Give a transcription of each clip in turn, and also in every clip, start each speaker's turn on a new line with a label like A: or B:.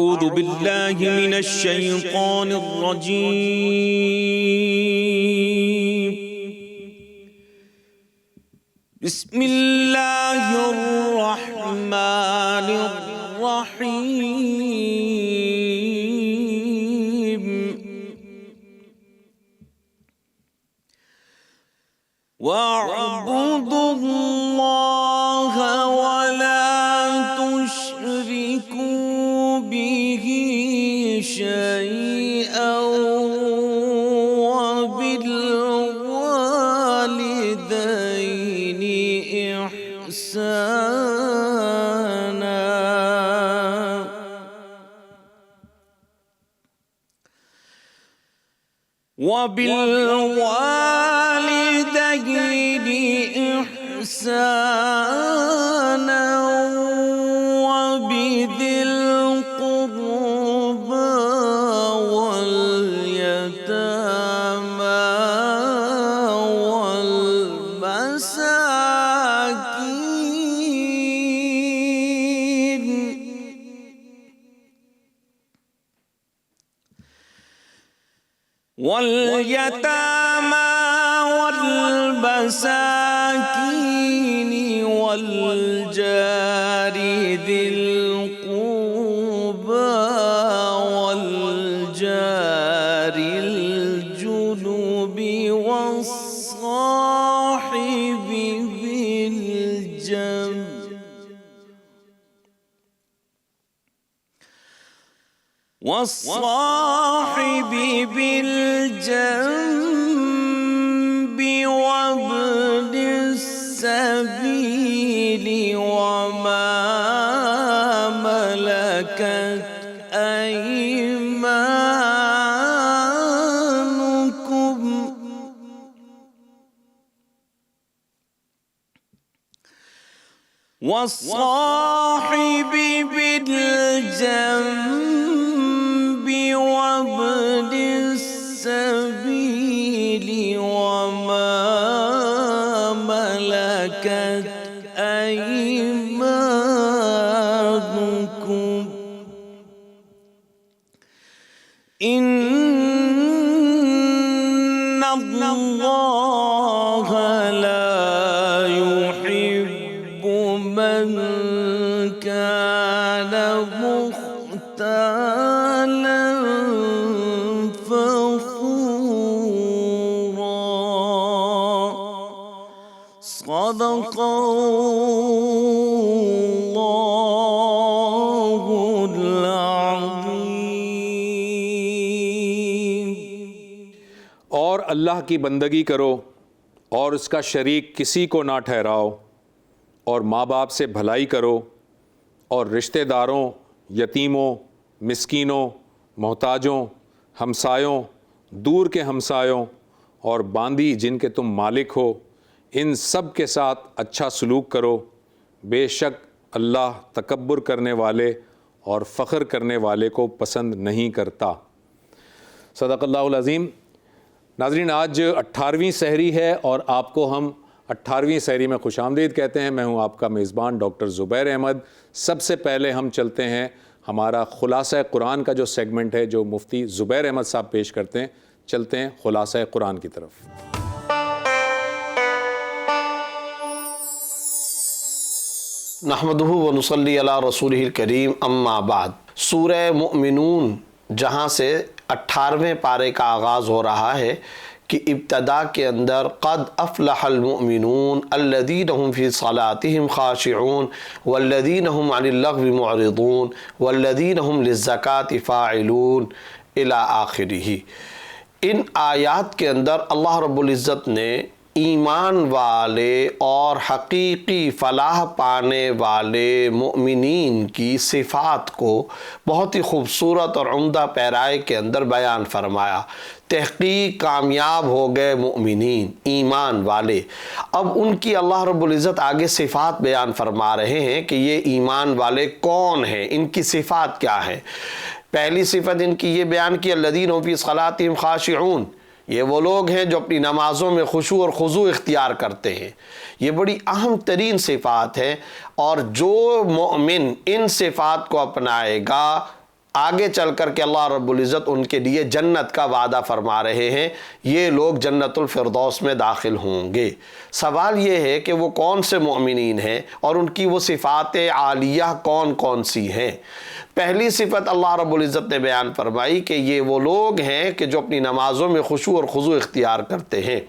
A: أعوذ بالله من الشيطان الرجيم. بسم الله الرحمن الرحيم. واعبدوا الله ولا تشركوا به شيئا وبالوالدين إحسانا وبذي القربى واليتامى والمساكين والجار ذي القربى والجار الجنب والصاحب بالجنب وابن السبيل وما ملكت أيمانكم والصاحب بالجنب وابن السبيل وما ملكت أيمانكم إن الله لا يحب من كان مختالا فخورا. صدق اللہ العظیم.
B: اور اللہ کی بندگی کرو اور اس کا شریک کسی کو نہ ٹھہراؤ، اور ماں باپ سے بھلائی کرو، اور رشتہ داروں، یتیموں، مسکینوں، محتاجوں، ہمسایوں، دور کے ہمسایوں اور باندی جن کے تم مالک ہو، ان سب کے ساتھ اچھا سلوک کرو. بے شک اللہ تکبر کرنے والے اور فخر کرنے والے کو پسند نہیں کرتا. صدق اللہ العظیم. ناظرین، آج 18ویں سحری ہے اور آپ کو ہم 18ویں سحری میں خوش آمدید کہتے ہیں. میں ہوں آپ کا میزبان ڈاکٹر زبیر احمد. سب سے پہلے ہم چلتے ہیں ہمارا خلاصہ قرآن کا جو سیگمنٹ ہے جو مفتی زبیر احمد صاحب پیش کرتے ہیں. چلتے ہیں خلاصہ قرآن کی طرف.
C: نحمدہ ونصلی علی رسولہ الکریم، اما بعد. سورہ مؤمنون جہاں سے 18ویں پارے کا آغاز ہو رہا ہے کہ ابتدا کے اندر قد افلح المؤمنون الذین هم فی صلاتهم خاشعون والذین هم عن اللغو معرضون والذین هم للزکاة فاعلون الی آخرہ. ان آیات کے اندر اللہ رب العزت نے ایمان والے اور حقیقی فلاح پانے والے مؤمنین کی صفات کو بہت ہی خوبصورت اور عمدہ پیرائے کے اندر بیان فرمایا. تحقیق کامیاب ہو گئے مؤمنین، ایمان والے. اب ان کی اللہ رب العزت آگے صفات بیان فرما رہے ہیں کہ یہ ایمان والے کون ہیں، ان کی صفات کیا ہیں. پہلی صفت ان کی یہ بیان کی الذین هم فی صلاتہم خاشعون. یہ وہ لوگ ہیں جو اپنی نمازوں میں خشوع اور خضوع اختیار کرتے ہیں. یہ بڑی اہم ترین صفات ہے، اور جو مومن ان صفات کو اپنائے گا آگے چل کر کے اللہ رب العزت ان کے لیے جنت کا وعدہ فرما رہے ہیں، یہ لوگ جنت الفردوس میں داخل ہوں گے۔ سوال یہ ہے کہ وہ کون سے مؤمنین ہیں اور ان کی وہ صفات عالیہ کون کون سی ہیں؟ پہلی صفت اللہ رب العزت نے بیان فرمائی کہ یہ وہ لوگ ہیں کہ جو اپنی نمازوں میں خشوع اور خضوع اختیار کرتے ہیں۔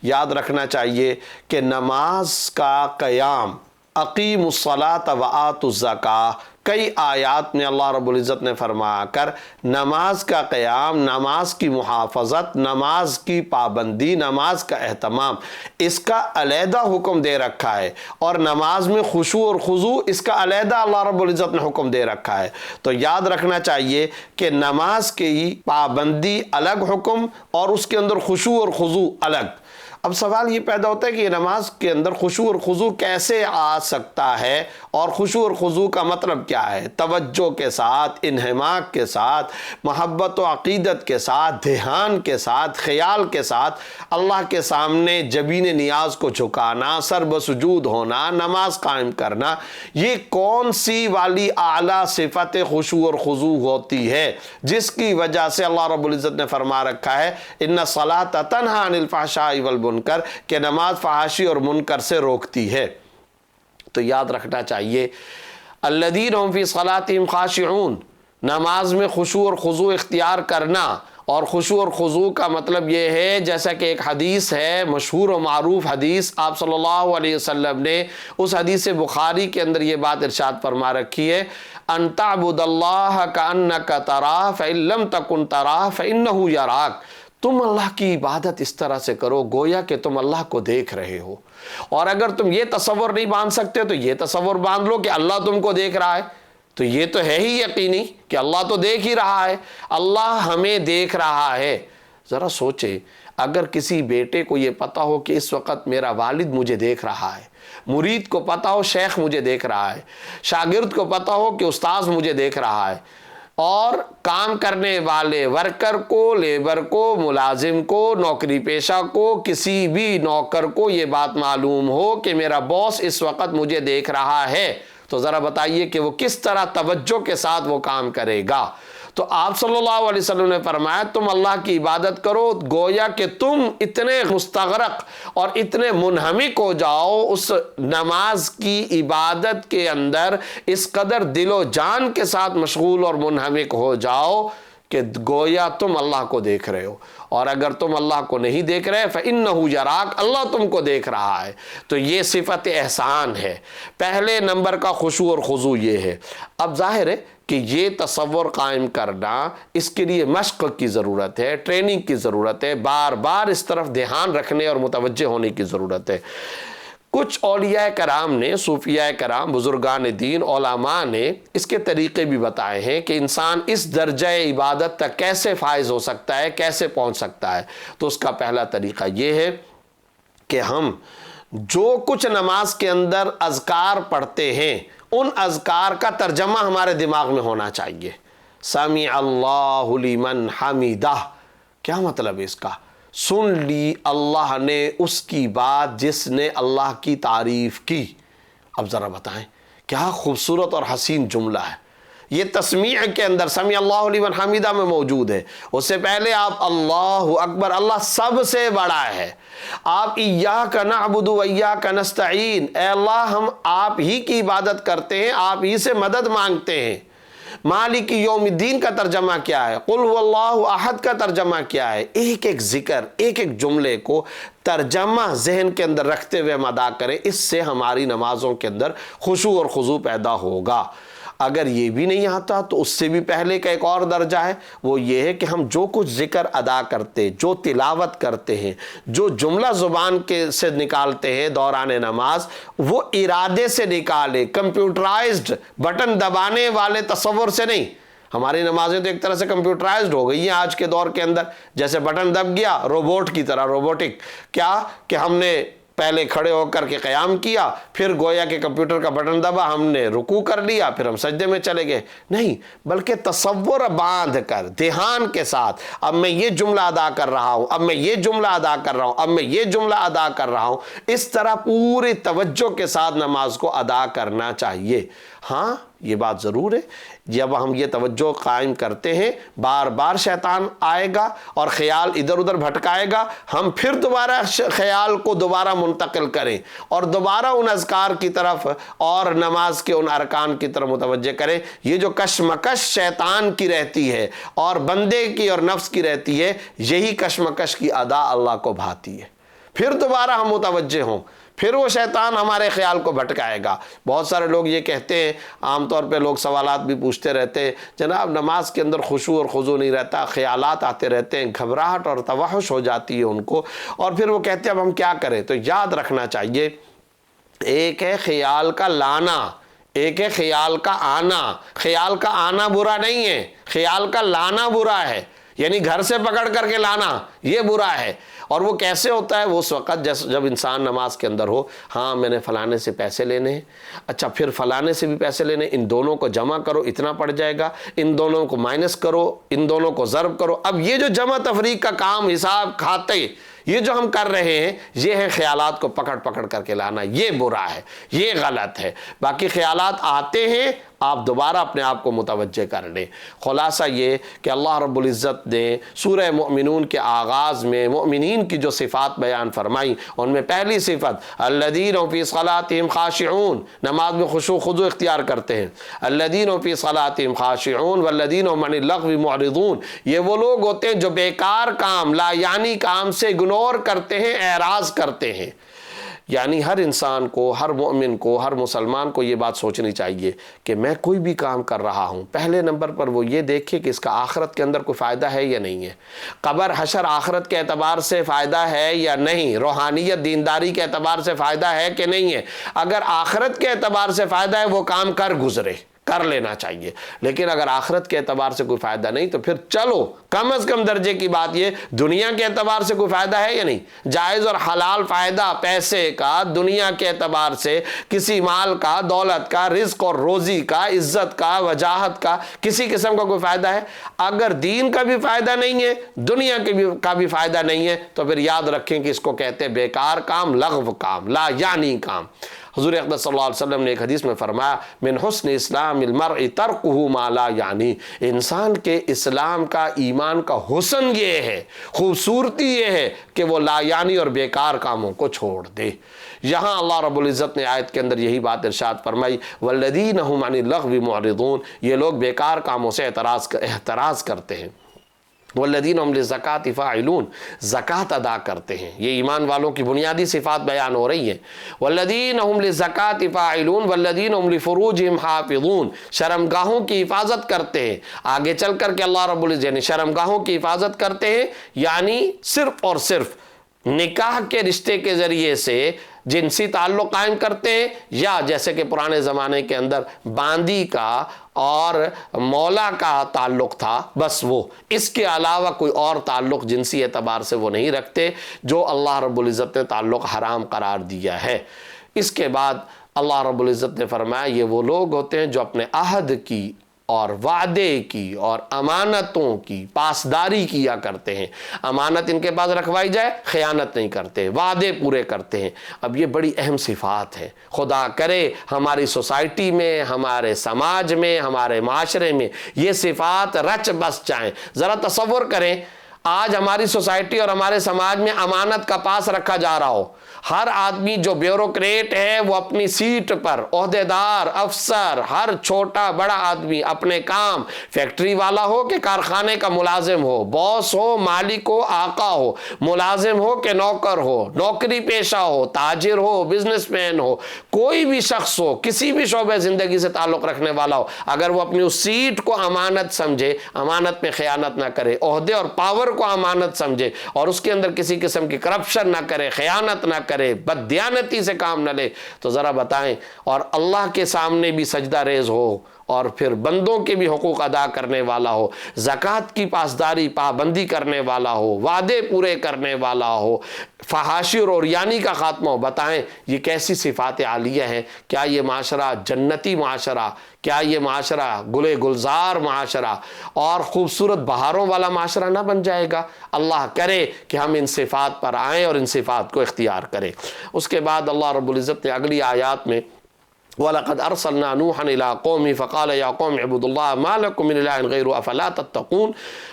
C: یاد رکھنا چاہیے کہ نماز کا قیام، اقیموا الصلاۃ وآتوا الزکاۃ، کئی آیات میں اللہ رب العزت نے فرمایا کر نماز کا قیام، نماز کی محافظت، نماز کی پابندی، نماز کا اہتمام، اس کا علیحدہ حکم دے رکھا ہے، اور نماز میں خشوع اور خضوع اس کا علیحدہ اللہ رب العزت نے حکم دے رکھا ہے۔ تو یاد رکھنا چاہیے کہ نماز کی پابندی الگ حکم اور اس کے اندر خشوع اور خضوع الگ۔ اب سوال یہ پیدا ہوتا ہے کہ یہ نماز کے اندر خشوع اور خضوع کیسے آ سکتا ہے، اور خشوع اور خضوع کا مطلب کیا ہے؟ توجہ کے ساتھ، انہماک کے ساتھ، محبت و عقیدت کے ساتھ، دھیان کے ساتھ، خیال کے ساتھ اللہ کے سامنے جبین نیاز کو جھکانا، سر بسجود ہونا، نماز قائم کرنا، یہ کون سی والی اعلیٰ صفت خشوع اور خضوع ہوتی ہے جس کی وجہ سے اللہ رب العزت نے فرما رکھا ہے ان الصلاۃ تنہی عن الفحشاء والمنکر، کہ نماز فحاشی اور منکر سے روکتی ہے۔ تو یاد رکھنا چاہیے الذین هم فی صلاتہم خاشعون، نماز میں خشوع اور خضوع اختیار کرنا، اور خشوع اور خضوع کا مطلب یہ ہے جیسا کہ ایک حدیث ہے، مشہور و معروف حدیث، آپ صلی اللہ علیہ وسلم نے اس حدیث بخاری کے اندر یہ بات ارشاد فرما رکھی ہے، ان تعبد اللہ کأنک تراہ فإن لم تکن تراہ فإنہ یراک، تم اللہ کی عبادت اس طرح سے کرو گویا کہ تم اللہ کو دیکھ رہے ہو۔ اور اگر تم یہ تصور نہیں باندھ سکتے تو یہ تصور باندھ لو کہ اللہ تم کو دیکھ رہا ہے، تو یہ تو ہے ہی یقینی کہ اللہ تو دیکھ ہی رہا ہے، اللہ ہمیں دیکھ رہا ہے۔ ذرا سوچیں، اگر کسی بیٹے کو یہ پتا ہو کہ اس وقت میرا والد مجھے دیکھ رہا ہے، مرید کو پتا ہو شیخ مجھے دیکھ رہا ہے، شاگرد کو پتا ہو کہ استاذ مجھے دیکھ رہا ہے، اور کام کرنے والے ورکر کو، لیبر کو، ملازم کو، نوکری پیشہ کو، کسی بھی نوکر کو یہ بات معلوم ہو کہ میرا باس اس وقت مجھے دیکھ رہا ہے، تو ذرا بتائیے کہ وہ کس طرح توجہ کے ساتھ وہ کام کرے گا۔ تو آپ صلی اللہ علیہ وسلم نے فرمایا تم اللہ کی عبادت کرو گویا کہ تم اتنے مستغرق اور اتنے منہمک ہو جاؤ اس نماز کی عبادت کے اندر، اس قدر دل و جان کے ساتھ مشغول اور منہمک ہو جاؤ کہ گویا تم اللہ کو دیکھ رہے ہو۔ اور اگر تم اللہ کو نہیں دیکھ رہے فَإِنَّهُ يَرَاكَ، اللہ تم کو دیکھ رہا ہے۔ تو یہ صفت احسان ہے، پہلے نمبر کا خشوع اور خضوع یہ ہے۔ اب ظاہر ہے کہ یہ تصور قائم کرنا، اس کے لیے مشق کی ضرورت ہے، ٹریننگ کی ضرورت ہے، بار بار اس طرف دھیان رکھنے اور متوجہ ہونے کی ضرورت ہے۔ کچھ اولیاء کرام نے، صوفیاء کرام، بزرگان دین، علماء نے اس کے طریقے بھی بتائے ہیں کہ انسان اس درجہ عبادت تک کیسے فائز ہو سکتا ہے، کیسے پہنچ سکتا ہے۔ تو اس کا پہلا طریقہ یہ ہے کہ ہم جو کچھ نماز کے اندر اذکار پڑھتے ہیں ان اذکار کا ترجمہ ہمارے دماغ میں ہونا چاہیے۔ سمع اللہ لمن حمدہ، کیا مطلب ہے اس کا؟ سن لی اللہ نے اس کی بات جس نے اللہ کی تعریف کی۔ اب ذرا بتائیں کیا خوبصورت اور حسین جملہ ہے۔ یہ تسمیع کے اندر سمع اللہ لمن حمدہ میں موجود ہے، اس سے پہلے آپ اللہ اکبر، اللہ سب سے بڑا ہے، آپ ایاک نعبد و ایاک نستعین، اے اللہ ہم آپ ہی کی عبادت کرتے ہیں، آپ ہی سے مدد مانگتے ہیں۔ مالک یوم الدین کا ترجمہ کیا ہے؟ قل هو اللہ احد کا ترجمہ کیا ہے؟ ایک ایک ذکر، ایک ایک جملے کو ترجمہ ذہن کے اندر رکھتے ہوئے ہم ادا کریں، اس سے ہماری نمازوں کے اندر خشوع اور خضوع پیدا ہوگا۔ اگر یہ بھی نہیں آتا تو اس سے بھی پہلے کا ایک اور درجہ ہے، وہ یہ ہے کہ ہم جو کچھ ذکر ادا کرتے، جو تلاوت کرتے ہیں، جو جملہ زبان کے سے نکالتے ہیں دوران نماز، وہ ارادے سے نکالے، کمپیوٹرائزڈ بٹن دبانے والے تصور سے نہیں۔ ہماری نمازیں تو ایک طرح سے کمپیوٹرائزڈ ہو گئی ہیں آج کے دور کے اندر، جیسے بٹن دب گیا روبوٹ کی طرح، روبوٹک، کیا کہ ہم نے پہلے کھڑے ہو کر کے قیام کیا، پھر گویا کہ کمپیوٹر کا بٹن دبا، ہم نے رکوع کر لیا، پھر ہم سجدے میں چلے گئے۔ نہیں، بلکہ تصور باندھ کر دھیان کے ساتھ اب میں یہ جملہ ادا کر رہا ہوں، اب میں یہ جملہ ادا کر رہا ہوں، اب میں یہ جملہ ادا کر رہا ہوں، اس طرح پوری توجہ کے ساتھ نماز کو ادا کرنا چاہیے۔ ہاں یہ بات ضرور ہے، جب ہم یہ توجہ قائم کرتے ہیں بار بار شیطان آئے گا اور خیال ادھر ادھر بھٹکائے گا، ہم پھر دوبارہ خیال کو دوبارہ منتقل کریں اور دوبارہ ان اذکار کی طرف اور نماز کے ان ارکان کی طرف متوجہ کریں۔ یہ جو کشمکش شیطان کی رہتی ہے اور بندے کی اور نفس کی رہتی ہے، یہی کشمکش کی ادا اللہ کو بھاتی ہے۔ پھر دوبارہ ہم متوجہ ہوں، پھر وہ شیطان ہمارے خیال کو بھٹکائے گا۔ بہت سارے لوگ یہ کہتے ہیں، عام طور پہ لوگ سوالات بھی پوچھتے رہتے ہیں، جناب نماز کے اندر خشوع اور خضوع نہیں رہتا، خیالات آتے رہتے ہیں، گھبراہٹ اور توحش ہو جاتی ہے ان کو، اور پھر وہ کہتے ہیں اب ہم کیا کریں؟ تو یاد رکھنا چاہیے، ایک ہے خیال کا لانا، ایک ہے خیال کا آنا۔ خیال کا آنا برا نہیں ہے، خیال کا لانا برا ہے، یعنی گھر سے پکڑ کر کے لانا یہ برا ہے۔ اور وہ کیسے ہوتا ہے؟ وہ اس وقت جب انسان نماز کے اندر ہو، ہاں میں نے فلانے سے پیسے لینے ہیں، اچھا پھر فلانے سے بھی پیسے لینے، ان دونوں کو جمع کرو اتنا پڑ جائے گا، ان دونوں کو مائنس کرو، ان دونوں کو ضرب کرو۔ اب یہ جو جمع تفریق کا کام، حساب کھاتے، یہ جو ہم کر رہے ہیں، یہ ہے خیالات کو پکڑ پکڑ کر کے لانا، یہ برا ہے، یہ غلط ہے۔ باقی خیالات آتے ہیں، آپ دوبارہ اپنے آپ کو متوجہ کر لیں۔ خلاصہ یہ کہ اللہ رب العزت نے سورہ مؤمنون کے آغاز میں مؤمنین کی جو صفات بیان فرمائی، ان میں پہلی صفت الذین فی صلاتہم خاشعون، نماز میں خشوع خضوع اختیار کرتے ہیں۔ الذین فی صلاتہم خاشعون والذین هم عن اللغو معرضون، یہ وہ لوگ ہوتے ہیں جو بیکار کام، لا یعنی کام سے اگنور کرتے ہیں، اعراض کرتے ہیں۔ یعنی ہر انسان کو، ہر مومن کو، ہر مسلمان کو یہ بات سوچنی چاہیے کہ میں کوئی بھی کام کر رہا ہوں، پہلے نمبر پر وہ یہ دیکھے کہ اس کا آخرت کے اندر کوئی فائدہ ہے یا نہیں ہے، قبر حشر آخرت کے اعتبار سے فائدہ ہے یا نہیں، روحانیت دینداری کے اعتبار سے فائدہ ہے کہ نہیں ہے۔ اگر آخرت کے اعتبار سے فائدہ ہے وہ کام کر لینا چاہیے، لیکن اگر آخرت کے اعتبار سے کوئی فائدہ نہیں تو پھر چلو، کم از کم درجے کی بات یہ دنیا کے اعتبار سے کوئی فائدہ ہے یا نہیں، جائز اور حلال فائدہ پیسے کا، دنیا کے اعتبار سے کسی مال کا، دولت کا، رزق اور روزی کا، عزت کا، وجاہت کا، کسی قسم کا کوئی فائدہ ہے؟ اگر دین کا بھی فائدہ نہیں ہے، دنیا کا بھی فائدہ نہیں ہے، تو پھر یاد رکھیں کہ اس کو کہتے ہیں بیکار کام، لغو کام، لا یعنی کام۔ حضور اقدس صلی اللہ علیہ وسلم نے ایک حدیث میں فرمایا من حسن اسلام المرء ترکہ ما لا یعنی، انسان کے اسلام کا، ایمان کا حسن یہ ہے، خوبصورتی یہ ہے کہ وہ لا یعنی اور بیکار کاموں کو چھوڑ دے۔ یہاں اللہ رب العزت نے آیت کے اندر یہی بات ارشاد فرمائی والذین هم عن اللغو معرضون، یہ لوگ بیکار کاموں سے احتراز کرتے ہیں۔ والذین هم للزکاة فاعلون، زکوٰۃ ادا کرتے ہیں، یہ ایمان والوں کی بنیادی صفات بیان ہو رہی ہیں۔ والذین هم للزکاة فاعلون والذین هم لفروجهم حافظون، شرمگاہوں کی حفاظت کرتے ہیں۔ آگے چل کر کے اللہ رب العزت یعنی شرمگاہوں کی حفاظت کرتے ہیں، یعنی صرف اور صرف نکاح کے رشتے کے ذریعے سے جنسی تعلق قائم کرتے ہیں، یا جیسے کہ پرانے زمانے کے اندر باندی کا اور مولا کا تعلق تھا، بس وہ، اس کے علاوہ کوئی اور تعلق جنسی اعتبار سے وہ نہیں رکھتے، جو اللہ رب العزت نے تعلق حرام قرار دیا ہے۔ اس کے بعد اللہ رب العزت نے فرمایا یہ وہ لوگ ہوتے ہیں جو اپنے عہد کی اور وعدے کی اور امانتوں کی پاسداری کیا کرتے ہیں، امانت ان کے پاس رکھوائی جائے خیانت نہیں کرتے، وعدے پورے کرتے ہیں۔ اب یہ بڑی اہم صفات ہے، خدا کرے ہماری سوسائٹی میں، ہمارے سماج میں، ہمارے معاشرے میں یہ صفات رچ بس جائیں۔ ذرا تصور کریں آج ہماری سوسائٹی اور ہمارے سماج میں امانت کا پاس رکھا جا رہا ہو، ہر آدمی جو بیوروکریٹ ہے وہ اپنی سیٹ پر، عہدیدار، افسر، ہر چھوٹا بڑا آدمی اپنے کام، فیکٹری والا ہو کہ کارخانے کا ملازم ہو، باس ہو، مالک ہو، آقا ہو، ملازم ہو کہ نوکر ہو، نوکری پیشہ ہو، تاجر ہو، بزنس مین ہو، کوئی بھی شخص ہو، کسی بھی شعبہ زندگی سے تعلق رکھنے والا ہو، اگر وہ اپنی اس سیٹ کو امانت سمجھے، امانت میں خیانت نہ کرے، عہدے اور پاور کو امانت سمجھے اور اس کے اندر کسی قسم کی کرپشن نہ کرے، خیانت نہ کرے، بددیانتی سے کام نہ لے، تو ذرا بتائیں، اور اللہ کے سامنے بھی سجدہ ریز ہو اور پھر بندوں کے بھی حقوق ادا کرنے والا ہو، زکوٰۃ کی پاسداری پابندی کرنے والا ہو، وعدے پورے کرنے والا ہو، فحاشی اور عریانی کا خاتمہ ہو، بتائیں یہ کیسی صفات عالیہ ہیں؟ کیا یہ معاشرہ جنتی معاشرہ، کیا یہ معاشرہ گلے گلزار معاشرہ اور خوبصورت بہاروں والا معاشرہ نہ بن جائے گا؟ اللہ کرے کہ ہم ان صفات پر آئیں اور ان صفات کو اختیار کریں۔ اس کے بعد اللہ رب العزت نے اگلی آیات میں وَلَقَدْ أَرْسَلْنَا نُوحًا إِلَىٰ قَوْمِهِ فَقَالَ يَا قَوْمِ اعْبُدُوا اللَّهَ مَا لَكُم مِّنْ إِلَٰهٍ غَيْرُهُ أَفَلَا تَتَّقُونَ۔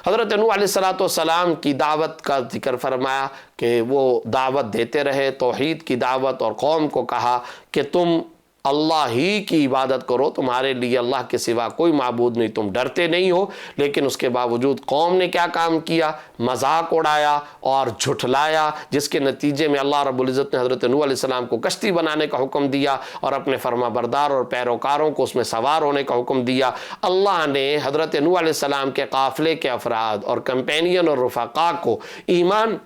C: حضرت نوح علیہ السلام کی دعوت کا ذکر فرمایا کہ وہ دعوت دیتے رہے، توحید کی دعوت، اور قوم کو کہا کہ تم اللہ ہی کی عبادت کرو، تمہارے لیے اللہ کے سوا کوئی معبود نہیں، تم ڈرتے نہیں ہو۔ لیکن اس کے باوجود قوم نے کیا کام کیا؟ مذاق اڑایا اور جھٹلایا، جس کے نتیجے میں اللہ رب العزت نے حضرت نوح علیہ السلام کو کشتی بنانے کا حکم دیا اور اپنے فرما بردار اور پیروکاروں کو اس میں سوار ہونے کا حکم دیا۔ اللہ نے حضرت نوح علیہ السلام کے قافلے کے افراد اور کمپینین اور رفقا کو ایمان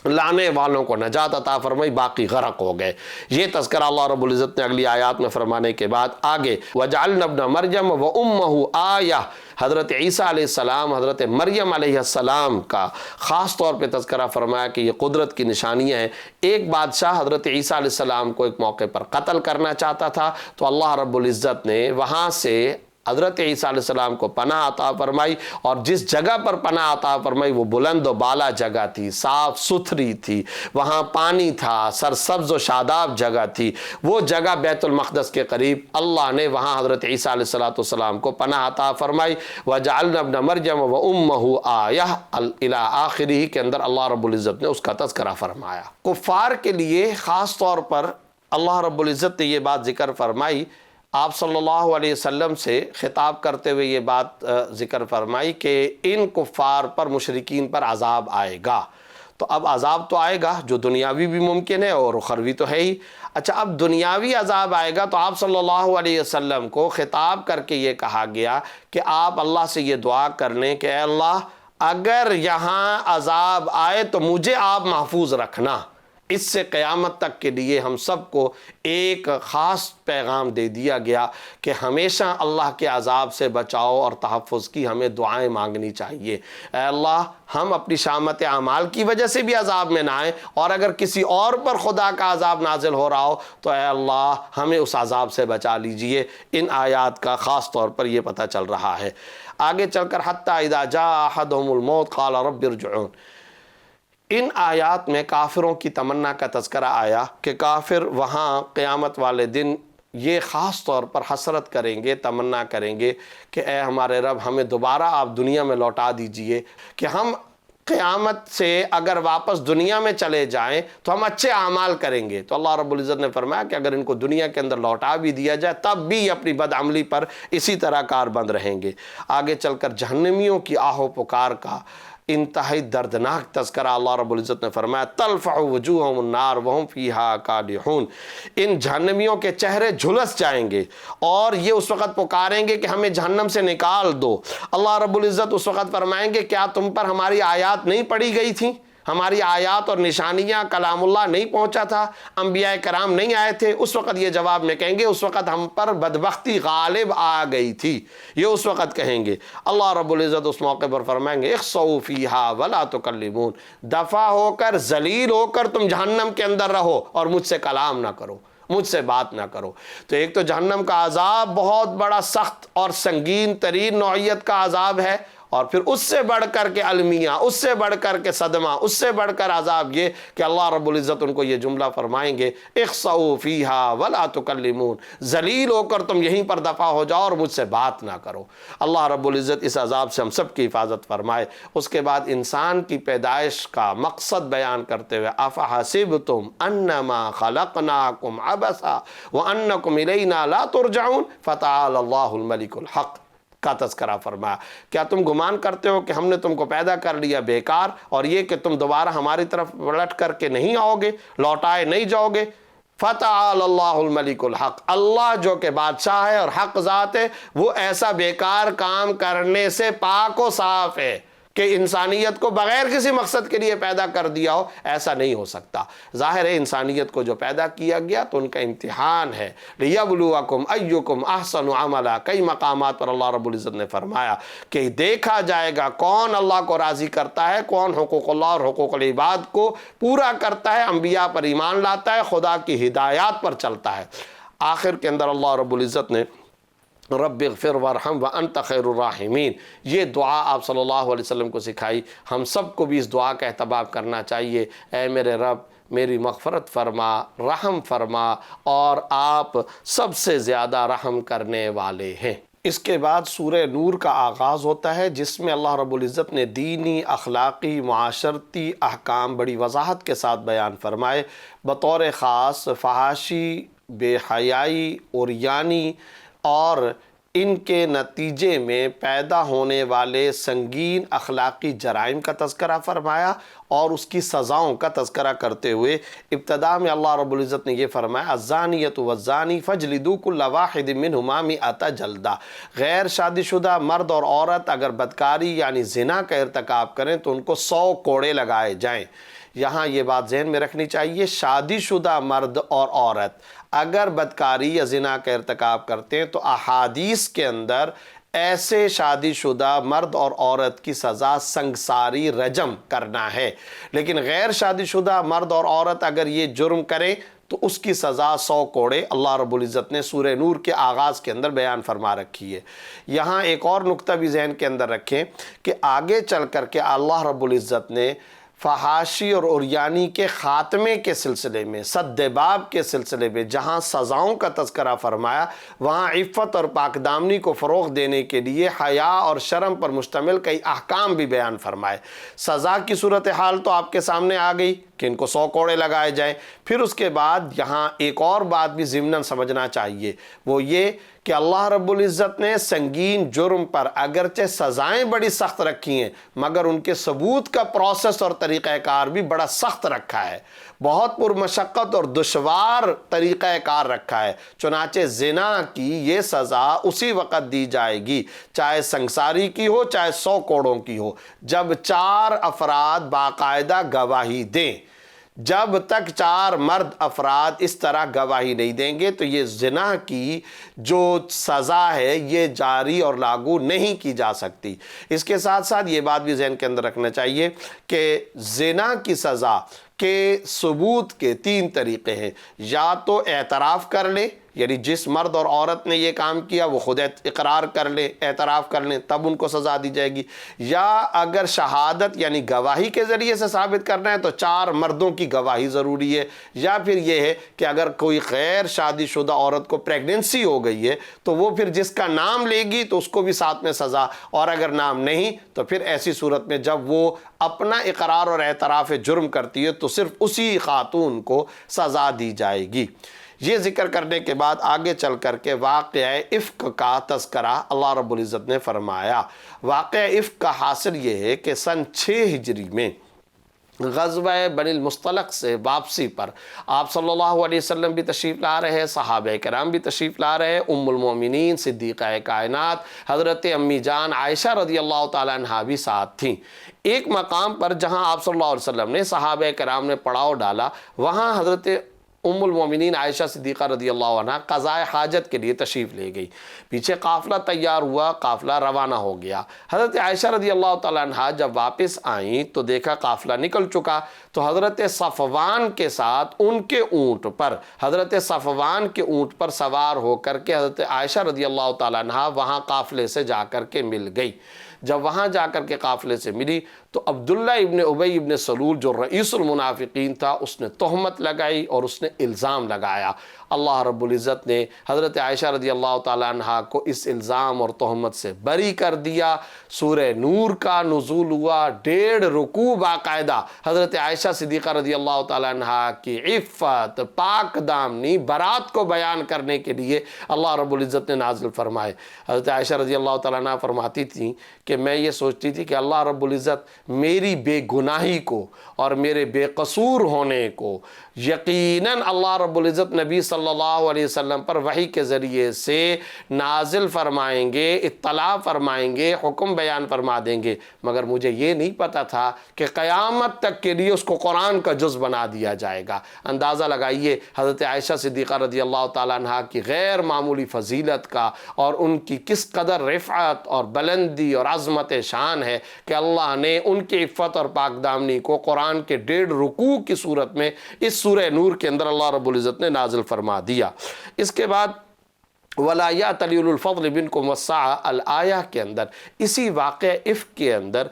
C: لانے والوں کو نجات عطا فرمائی، باقی غرق ہو گئے۔ یہ تذکرہ اللہ رب العزت نے اگلی آیات میں فرمانے کے بعد آگے وَجَعَلْنَا ابْنَ مَرْيَمَ وَأُمَّهُ آیَةً، حضرت عیسیٰ علیہ السلام، حضرت مریم علیہ السلام کا خاص طور پہ تذکرہ فرمایا کہ یہ قدرت کی نشانیاں ہیں۔ ایک بادشاہ حضرت عیسیٰ علیہ السلام کو ایک موقع پر قتل کرنا چاہتا تھا، تو اللہ رب العزت نے وہاں سے حضرت عیسیٰ علیہ السلام کو پناہ عطا فرمائی، اور جس جگہ پر پناہ عطا فرمائی وہ بلند و بالا جگہ تھی، صاف ستھری تھی، وہاں پانی تھا، سرسبز و شاداب جگہ تھی۔ وہ جگہ بیت المقدس کے قریب اللہ نے وہاں حضرت عیسیٰ علیہ السلام کو پناہ عطا فرمائی۔ وَجَعَلْنَا ابْنَ مَرْيَمَ وَأُمَّهُ آیَةً الی آخرہ کے اندر اللہ رب العزت نے اس کا تذکرہ فرمایا۔ کفار کے لیے خاص طور پر اللہ رب العزت نے یہ بات ذکر فرمائی، آپ صلی اللہ علیہ وسلم سے خطاب کرتے ہوئے یہ بات ذکر فرمائی کہ ان کفار پر، مشرکین پر عذاب آئے گا۔ تو اب عذاب تو آئے گا جو دنیاوی بھی ممکن ہے اور اخروی تو ہے ہی۔ اچھا، اب دنیاوی عذاب آئے گا تو آپ صلی اللہ علیہ وسلم کو خطاب کر کے یہ کہا گیا کہ آپ اللہ سے یہ دعا کر لیں کہ اے اللہ، اگر یہاں عذاب آئے تو مجھے آپ محفوظ رکھنا۔ اس سے قیامت تک کے لیے ہم سب کو ایک خاص پیغام دے دیا گیا کہ ہمیشہ اللہ کے عذاب سے بچاؤ اور تحفظ کی ہمیں دعائیں مانگنی چاہیے۔ اے اللہ، ہم اپنی شامت اعمال کی وجہ سے بھی عذاب میں نہ آئیں، اور اگر کسی اور پر خدا کا عذاب نازل ہو رہا ہو تو اے اللہ ہمیں اس عذاب سے بچا لیجئے۔ ان آیات کا خاص طور پر یہ پتہ چل رہا ہے۔ آگے چل کر حتی اذا جاء احدهم الموت قال رب ارجعون، ان آیات میں کافروں کی تمنا کا تذکرہ آیا کہ کافر وہاں قیامت والے دن یہ خاص طور پر حسرت کریں گے، تمنا کریں گے کہ اے ہمارے رب، ہمیں دوبارہ آپ دنیا میں لوٹا دیجئے کہ ہم قیامت سے اگر واپس دنیا میں چلے جائیں تو ہم اچھے اعمال کریں گے۔ تو اللہ رب العزت نے فرمایا کہ اگر ان کو دنیا کے اندر لوٹا بھی دیا جائے تب بھی اپنی بدعملی پر اسی طرح کاربند رہیں گے۔ آگے چل کر جہنمیوں کی آہ و پکار کا انتہائی دردناک تذکرہ اللہ رب العزت نے فرمایا تلفع وجوہہم النار وہم فیہا کالحون، ان جہنمیوں کے چہرے جھلس جائیں گے اور یہ اس وقت پکاریں گے کہ ہمیں جہنم سے نکال دو۔ اللہ رب العزت اس وقت فرمائیں گے کیا تم پر ہماری آیات نہیں پڑھی گئی تھیں؟ ہماری آیات اور نشانیاں، کلام اللہ نہیں پہنچا تھا؟ انبیاء کرام نہیں آئے تھے؟ اس وقت یہ جواب میں کہیں گے اس وقت ہم پر بدبختی غالب آ گئی تھی، یہ اس وقت کہیں گے۔ اللہ رب العزت اس موقع پر فرمائیں گے اخسؤوا فیہا ولا تکلمون، دفع ہو کر، ذلیل ہو کر تم جہنم کے اندر رہو اور مجھ سے کلام نہ کرو، مجھ سے بات نہ کرو۔ تو ایک تو جہنم کا عذاب بہت بڑا سخت اور سنگین ترین نوعیت کا عذاب ہے، اور پھر اس سے بڑھ کر کے المیہ، اس سے بڑھ کر کے صدمہ، اس سے بڑھ کر عذاب یہ کہ اللہ رب العزت ان کو یہ جملہ فرمائیں گے اخسؤوا فیہا ولا تکلمون، ذلیل ہو کر تم یہیں پر دفع ہو جاؤ اور مجھ سے بات نہ کرو۔ اللہ رب العزت اس عذاب سے ہم سب کی حفاظت فرمائے۔ اس کے بعد انسان کی پیدائش کا مقصد بیان کرتے ہوئے افحسبتم انما خلقناکم عبثا وانکم الینا لا ترجعون فتعالی اللہ الملک الحق کا تذکرہ فرمایا۔ کیا تم گمان کرتے ہو کہ ہم نے تم کو پیدا کر لیا بیکار، اور یہ کہ تم دوبارہ ہماری طرف پلٹ کر کے نہیں آؤ گے، لوٹائے نہیں جاؤ گے؟ فتعالی اللہ الملک الحق، اللہ جو کہ بادشاہ ہے اور حق ذات ہے، وہ ایسا بیکار کام کرنے سے پاک و صاف ہے کہ انسانیت کو بغیر کسی مقصد کے لیے پیدا کر دیا ہو، ایسا نہیں ہو سکتا۔ ظاہر ہے انسانیت کو جو پیدا کیا گیا تو ان کا امتحان ہے، لِيَبْلُوَكُمْ أَيُّكُمْ أَحْسَنُ عَمَلًا، کئی مقامات پر اللہ رب العزت نے فرمایا کہ دیکھا جائے گا کون اللہ کو راضی کرتا ہے، کون حقوق اللہ اور حقوق العباد کو پورا کرتا ہے، انبیاء پر ایمان لاتا ہے، خدا کی ہدایات پر چلتا ہے۔ آخر کے اندر اللہ رب العزت نے رب اغفر وارحم وانت خیر الراحمین، یہ دعا آپ صلی اللہ علیہ وسلم کو سکھائی۔ ہم سب کو بھی اس دعا کا اہتمام کرنا چاہیے، اے میرے رب میری مغفرت فرما، رحم فرما، اور آپ سب سے زیادہ رحم کرنے والے ہیں۔ اس کے بعد سورہ نور کا آغاز ہوتا ہے، جس میں اللہ رب العزت نے دینی، اخلاقی، معاشرتی احکام بڑی وضاحت کے ساتھ بیان فرمائے۔ بطور خاص فحاشی، بے حیائی، عریانی اور ان کے نتیجے میں پیدا ہونے والے سنگین اخلاقی جرائم کا تذکرہ فرمایا، اور اس کی سزاؤں کا تذکرہ کرتے ہوئے ابتدا میں اللہ رب العزت نے یہ فرمایا، الزانیۃ والزانی فاجلدوا کل واحد منہما مئۃ جلدہ۔ غیر شادی شدہ مرد اور عورت اگر بدکاری یعنی زنا کا ارتکاب کریں تو ان کو 100 کوڑے لگائے جائیں۔ یہاں یہ بات ذہن میں رکھنی چاہیے، شادی شدہ مرد اور عورت اگر بدکاری یا زنا کا ارتکاب کرتے ہیں تو احادیث کے اندر ایسے شادی شدہ مرد اور عورت کی سزا سنگساری، رجم کرنا ہے، لیکن غیر شادی شدہ مرد اور عورت اگر یہ جرم کریں تو اس کی سزا 100 کوڑے اللہ رب العزت نے سورہ نور کے آغاز کے اندر بیان فرما رکھی ہے۔ یہاں ایک اور نقطہ بھی ذہن کے اندر رکھیں کہ آگے چل کر کے اللہ رب العزت نے فحاشی اور عریانی کے خاتمے کے سلسلے میں، سد باب کے سلسلے میں جہاں سزاؤں کا تذکرہ فرمایا، وہاں عفت اور پاک دامنی کو فروغ دینے کے لیے حیا اور شرم پر مشتمل کئی احکام بھی بیان فرمائے۔ سزا کی صورتحال تو آپ کے سامنے آ گئی کہ ان کو 100 کوڑے لگائے جائیں۔ پھر اس کے بعد یہاں ایک اور بات بھی ضمناً سمجھنا چاہیے، وہ یہ کہ اللہ رب العزت نے سنگین جرم پر اگرچہ سزائیں بڑی سخت رکھی ہیں، مگر ان کے ثبوت کا پروسیس اور طریقہ کار بھی بڑا سخت رکھا ہے، بہت پرمشقت اور دشوار طریقہ کار رکھا ہے۔ چنانچہ زنا کی یہ سزا اسی وقت دی جائے گی، چاہے سنگساری کی ہو چاہے 100 کوڑوں کی ہو، جب 4 افراد باقاعدہ گواہی دیں۔ جب تک 4 مرد افراد اس طرح گواہی نہیں دیں گے تو یہ زنا کی جو سزا ہے یہ جاری اور لاگو نہیں کی جا سکتی۔ اس کے ساتھ ساتھ یہ بات بھی ذہن کے اندر رکھنا چاہیے کہ زنا کی سزا کے ثبوت کے 3 طریقے ہیں، یا تو اعتراف کر لے، یعنی جس مرد اور عورت نے یہ کام کیا وہ خود اقرار کر لے، اعتراف کر لیں، تب ان کو سزا دی جائے گی، یا اگر شہادت یعنی گواہی کے ذریعے سے ثابت کرنا ہے تو 4 مردوں کی گواہی ضروری ہے، یا پھر یہ ہے کہ اگر کوئی غیر شادی شدہ عورت کو پریگننسی ہو گئی ہے تو وہ پھر جس کا نام لے گی تو اس کو بھی ساتھ میں سزا، اور اگر نام نہیں تو پھر ایسی صورت میں جب وہ اپنا اقرار اور اعتراف جرم کرتی ہے تو صرف اسی خاتون کو سزا دی جائے گی۔ یہ ذکر کرنے کے بعد آگے چل کر کے واقعہ افک کا تذکرہ اللہ رب العزت نے فرمایا۔ واقعہ افک کا حاصل یہ ہے کہ سن 6 ہجری میں غزوہ بنی المصطلق سے واپسی پر آپ صلی اللہ علیہ وسلم بھی تشریف لا رہے، صحابہ کرام بھی تشریف لا رہے، ام المومنین صدیقہ کائنات حضرت امی جان عائشہ رضی اللہ تعالیٰ عنہا بھی ساتھ تھیں۔ ایک مقام پر جہاں آپ صلی اللہ علیہ وسلم نے صحابہ کرام نے پڑاؤ ڈالا، وہاں حضرت ام المومنین عائشہ صدیقہ رضی اللہ عنہ قضاء حاجت کے لیے تشریف لے گئی۔ پیچھے قافلہ تیار ہوا، قافلہ روانہ ہو گیا۔ حضرت عائشہ رضی اللہ تعالیٰ عنہ جب واپس آئیں تو دیکھا قافلہ نکل چکا، تو حضرت صفوان کے ساتھ ان کے اونٹ پر، حضرت صفوان کے اونٹ پر سوار ہو کر کے حضرت عائشہ رضی اللہ تعالیٰ عنہ وہاں قافلے سے جا کر کے مل گئی۔ جب وہاں جا کر کے قافلے سے ملی تو عبداللہ ابن ابی ابن سلول جو رئیس المنافقین تھا، اس نے تہمت لگائی اور اس نے الزام لگایا۔ اللہ رب العزت نے حضرت عائشہ رضی اللہ تعالیٰ عنہ کو اس الزام اور تہمت سے بری کر دیا۔ سورہ نور کا نزول ہوا، 1.5 رکوع باقاعدہ حضرت عائشہ صدیقہ رضی اللہ تعالیٰ عنہ کی عفت، پاک دامنی، برات کو بیان کرنے کے لیے اللہ رب العزت نے نازل فرمائے۔ حضرت عائشہ رضی اللہ تعالیٰ عنہ فرماتی تھیں کہ میں یہ سوچتی تھی کہ اللہ رب العزت میری بے گناہی کو اور میرے بے قصور ہونے کو یقیناً اللہ رب العزت نبی صلی اللہ علیہ وسلم پر وحی کے ذریعے سے نازل فرمائیں گے، اطلاع فرمائیں گے، حکم بیان فرما دیں گے، مگر مجھے یہ نہیں پتا تھا کہ قیامت تک کے لیے اس کو قرآن کا جز بنا دیا جائے گا۔ اندازہ لگائیے حضرت عائشہ صدیقہ رضی اللہ تعالیٰ عنہ کی غیر معمولی فضیلت کا اور ان کی کس قدر رفعت اور بلندی اور عظمت شان ہے کہ اللہ نے ان کی عفت اور پاک دامنی کو قرآن کے 1.5 رکوع کی صورت میں اس سورہ نور کے اندر اللہ رب العزت نے نازل فرما دیا۔ اس کے بعد ولا یأتل اولو الفضل منکم والسعۃ الآیہ کے اندر اسی واقعہ افک کے اندر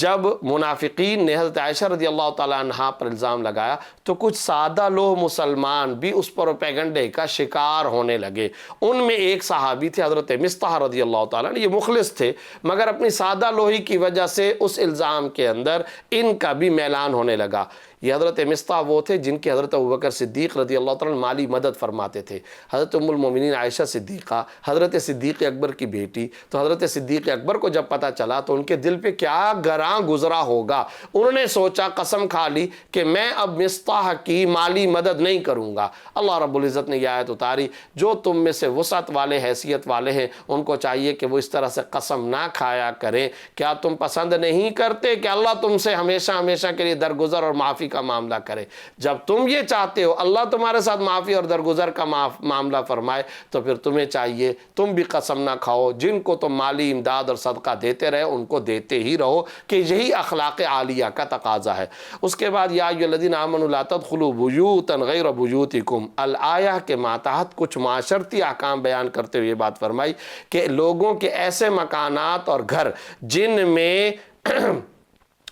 C: جب منافقین نے حضرت عائشہ رضی اللہ تعالیٰ عنہا پر الزام لگایا تو کچھ سادہ لوہ مسلمان بھی اس پروپیگنڈے کا شکار ہونے لگے. ان میں ایک صحابی تھے حضرت مصطح رضی اللہ تعالیٰ عنہ. یہ مخلص تھے مگر اپنی سادہ لوہی کی وجہ سے اس الزام کے اندر ان کا بھی میلان ہونے لگا. یہ حضرت مصطح وہ تھے جن کی حضرت ابوبکر صدیق رضی اللہ تعالیٰ عنہ مالی مدد فرماتے تھے. حضرت ام المومنین عائشہ صدیقہ حضرت صدیق اکبر کی بیٹی, تو حضرت صدیق اکبر کو جب پتہ چلا تو ان کے دل پہ کیا گراں گزرا ہوگا. انہوں نے سوچا, قسم کھا لی کہ میں اب مصطح کی مالی مدد نہیں کروں گا. اللہ رب العزت نے یہ آیت اتاری, جو تم میں سے وسعت والے حیثیت والے ہیں ان کو چاہیے کہ وہ اس طرح سے قسم نہ کھایا کریں. کیا تم پسند نہیں کرتے کہ اللہ تم سے ہمیشہ ہمیشہ کے لیے درگزر اور معافی کا معاملہ کرے؟ جب تم یہ چاہتے ہو اللہ تمہارے ساتھ معافی اور درگزر کا معاملہ فرمائے تو پھر تمہیں چاہیے تم بھی قسم نہ کھاؤ. جن کو تم مالی امداد اور صدقہ دیتے رہے ان کو دیتے ہی رہو, کہ یہی اخلاق عالیہ کا تقاضا ہے. اس کے بعد یا ایھا الذین آمنوا لا تدخلوا بیوتا غیر بیوتکم الآیہ کے ماتحت کچھ معاشرتی احکام بیان کرتے ہوئے یہ بات فرمائی کہ لوگوں کے ایسے مکانات اور گھر جن میں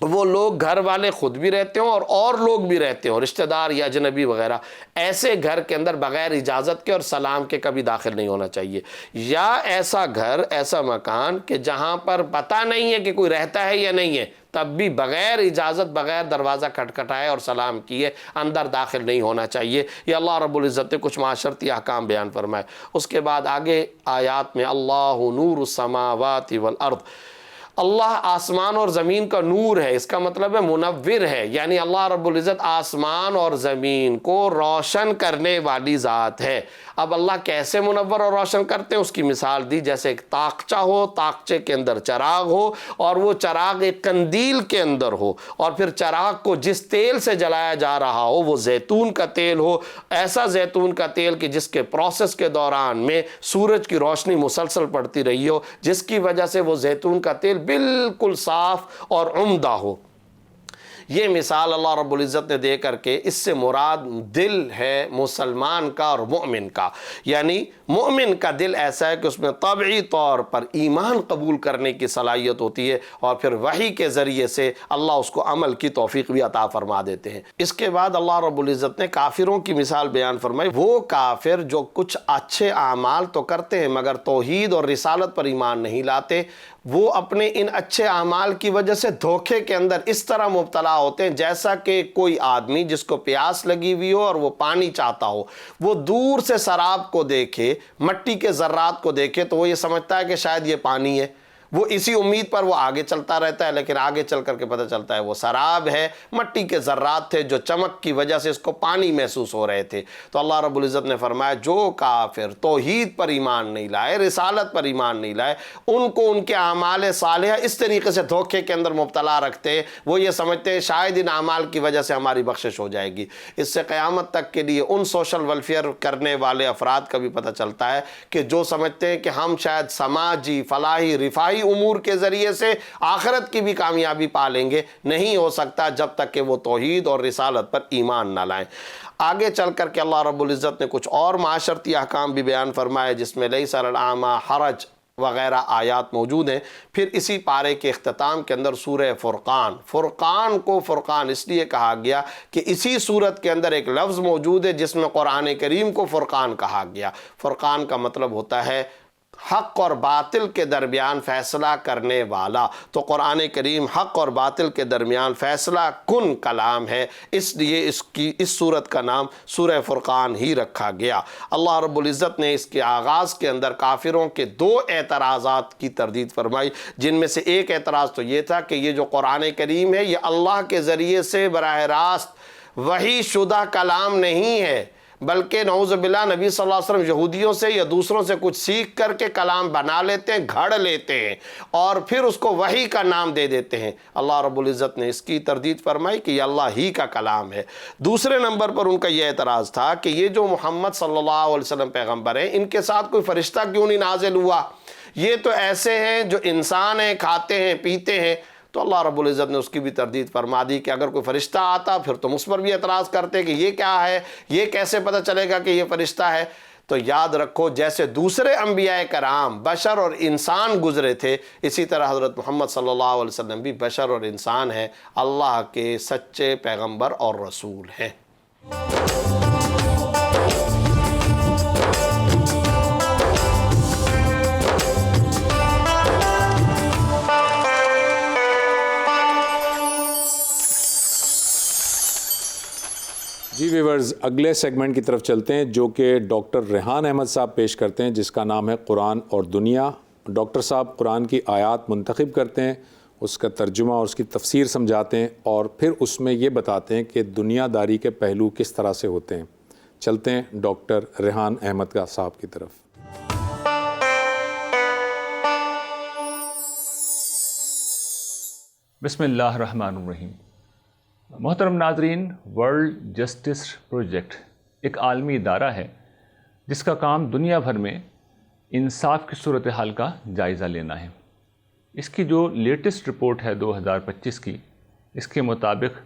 C: وہ لوگ گھر والے خود بھی رہتے ہوں اور لوگ بھی رہتے ہوں, رشتہ دار یا اجنبی وغیرہ, ایسے گھر کے اندر بغیر اجازت کے اور سلام کے کبھی داخل نہیں ہونا چاہیے. یا ایسا گھر, ایسا مکان کہ جہاں پر پتہ نہیں ہے کہ کوئی رہتا ہے یا نہیں ہے, تب بھی بغیر اجازت, بغیر دروازہ کھٹکھٹائے اور سلام کیے اندر داخل نہیں ہونا چاہیے. یہ اللہ رب العزت نے کچھ معاشرتی احکام بیان فرمائے. اس کے بعد آگے آیات میں اللہ نور السماوات والارض, اللہ آسمان اور زمین کا نور ہے, اس کا مطلب ہے منور ہے, یعنی اللہ رب العزت آسمان اور زمین کو روشن کرنے والی ذات ہے. اب اللہ کیسے منور اور روشن کرتے ہیں اس کی مثال دی, جیسے ایک طاقچہ ہو, طاقچے کے اندر چراغ ہو اور وہ چراغ ایک قندیل کے اندر ہو, اور پھر چراغ کو جس تیل سے جلایا جا رہا ہو وہ زیتون کا تیل ہو, ایسا زیتون کا تیل کہ جس کے پروسیس کے دوران میں سورج کی روشنی مسلسل پڑتی رہی ہو, جس کی وجہ سے وہ زیتون کا تیل بالکل صاف اور عمدہ ہو. یہ مثال اللہ رب العزت نے دے کر کے اس سے مراد دل ہے مسلمان کا اور مومن کا. یعنی مومن کا دل ایسا ہے کہ اس میں طبعی طور پر ایمان قبول کرنے کی صلاحیت ہوتی ہے, اور پھر وحی کے ذریعے سے اللہ اس کو عمل کی توفیق بھی عطا فرما دیتے ہیں. اس کے بعد اللہ رب العزت نے کافروں کی مثال بیان فرمائی. وہ کافر جو کچھ اچھے اعمال تو کرتے ہیں مگر توحید اور رسالت پر ایمان نہیں لاتے, وہ اپنے ان اچھے اعمال کی وجہ سے دھوکے کے اندر اس طرح مبتلا ہوتے ہیں جیسا کہ کوئی آدمی جس کو پیاس لگی ہوئی ہو اور وہ پانی چاہتا ہو, وہ دور سے سراب کو دیکھے, مٹی کے ذرات کو دیکھے تو وہ یہ سمجھتا ہے کہ شاید یہ پانی ہے. وہ اسی امید پر وہ آگے چلتا رہتا ہے, لیکن آگے چل کر کے پتہ چلتا ہے وہ سراب ہے, مٹی کے ذرات تھے جو چمک کی وجہ سے اس کو پانی محسوس ہو رہے تھے. تو اللہ رب العزت نے فرمایا جو کافر توحید پر ایمان نہیں لائے, رسالت پر ایمان نہیں لائے, ان کو ان کے اعمال صالحہ اس طریقے سے دھوکے کے اندر مبتلا رکھتے, وہ یہ سمجھتے ہیں شاید ان اعمال کی وجہ سے ہماری بخشش ہو جائے گی. اس سے قیامت تک کے لیے ان سوشل ویلفیئر کرنے والے افراد کا بھی پتہ چلتا ہے کہ جو سمجھتے ہیں کہ ہم شاید سماجی, فلاحی, رفاہی امور کے ذریعے سے آخرت کی بھی کامیابی پا لیں گے. نہیں ہو سکتا جب تک کہ وہ توحید اور رسالت پر ایمان نہ لائیں. آگے چل کر کے اللہ رب العزت نے کچھ اور معاشرتی احکام بھی بیان فرمائے جس میں لیس علی الاعمی حرج وغیرہ آیات موجود ہیں. پھر اسی پارے کے اختتام کے اندر سورہ فرقان, فرقان کو فرقان اس لیے کہا گیا کہ اسی سورت کے اندر ایک لفظ موجود ہے جس میں قرآن کریم کو فرقان کہا گیا. فرقان کا مطلب ہوتا ہے حق اور باطل کے درمیان فیصلہ کرنے والا. تو قرآن کریم حق اور باطل کے درمیان فیصلہ کن کلام ہے, اس لیے اس سورت کا نام سورہ فرقان ہی رکھا گیا. اللہ رب العزت نے اس کے آغاز کے اندر کافروں کے دو اعتراضات کی تردید فرمائی, جن میں سے ایک اعتراض تو یہ تھا کہ یہ جو قرآن کریم ہے یہ اللہ کے ذریعے سے براہ راست وحی شدہ کلام نہیں ہے, بلکہ نعوذ باللہ نبی صلی اللہ علیہ وسلم یہودیوں سے یا دوسروں سے کچھ سیکھ کر کے کلام بنا لیتے ہیں, گھڑ لیتے ہیں اور پھر اس کو وحی کا نام دے دیتے ہیں. اللہ رب العزت نے اس کی تردید فرمائی کہ یہ اللہ ہی کا کلام ہے. دوسرے نمبر پر ان کا یہ اعتراض تھا کہ یہ جو محمد صلی اللہ علیہ وسلم پیغمبر ہیں, ان کے ساتھ کوئی فرشتہ کیوں نہیں نازل ہوا؟ یہ تو ایسے ہیں جو انسان ہیں, کھاتے ہیں, پیتے ہیں. تو اللہ رب العزت نے اس کی بھی تردید فرما دی کہ اگر کوئی فرشتہ آتا پھر تم اس پر بھی اعتراض کرتے کہ یہ کیا ہے, یہ کیسے پتہ چلے گا کہ یہ فرشتہ ہے. تو یاد رکھو جیسے دوسرے انبیاء کرام بشر اور انسان گزرے تھے، اسی طرح حضرت محمد صلی اللہ علیہ وسلم بھی بشر اور انسان ہیں، اللہ کے سچے پیغمبر اور رسول ہیں۔
B: جی ویورز، اگلے سیگمنٹ کی طرف چلتے ہیں جو کہ ڈاکٹر ریحان احمد صاحب پیش کرتے ہیں، جس کا نام ہے قرآن اور دنیا۔ ڈاکٹر صاحب قرآن کی آیات منتخب کرتے ہیں، اس کا ترجمہ اور اس کی تفسیر سمجھاتے ہیں، اور پھر اس میں یہ بتاتے ہیں کہ دنیا داری کے پہلو کس طرح سے ہوتے ہیں۔ چلتے ہیں ڈاکٹر ریحان احمد صاحب کی طرف۔
D: بسم اللہ الرحمن الرحیم۔ محترم ناظرین، ورلڈ جسٹس پروجیکٹ ایک عالمی ادارہ ہے جس کا کام دنیا بھر میں انصاف کی صورتحال کا جائزہ لینا ہے۔ اس کی جو لیٹسٹ رپورٹ ہے 2025 کی، اس کے مطابق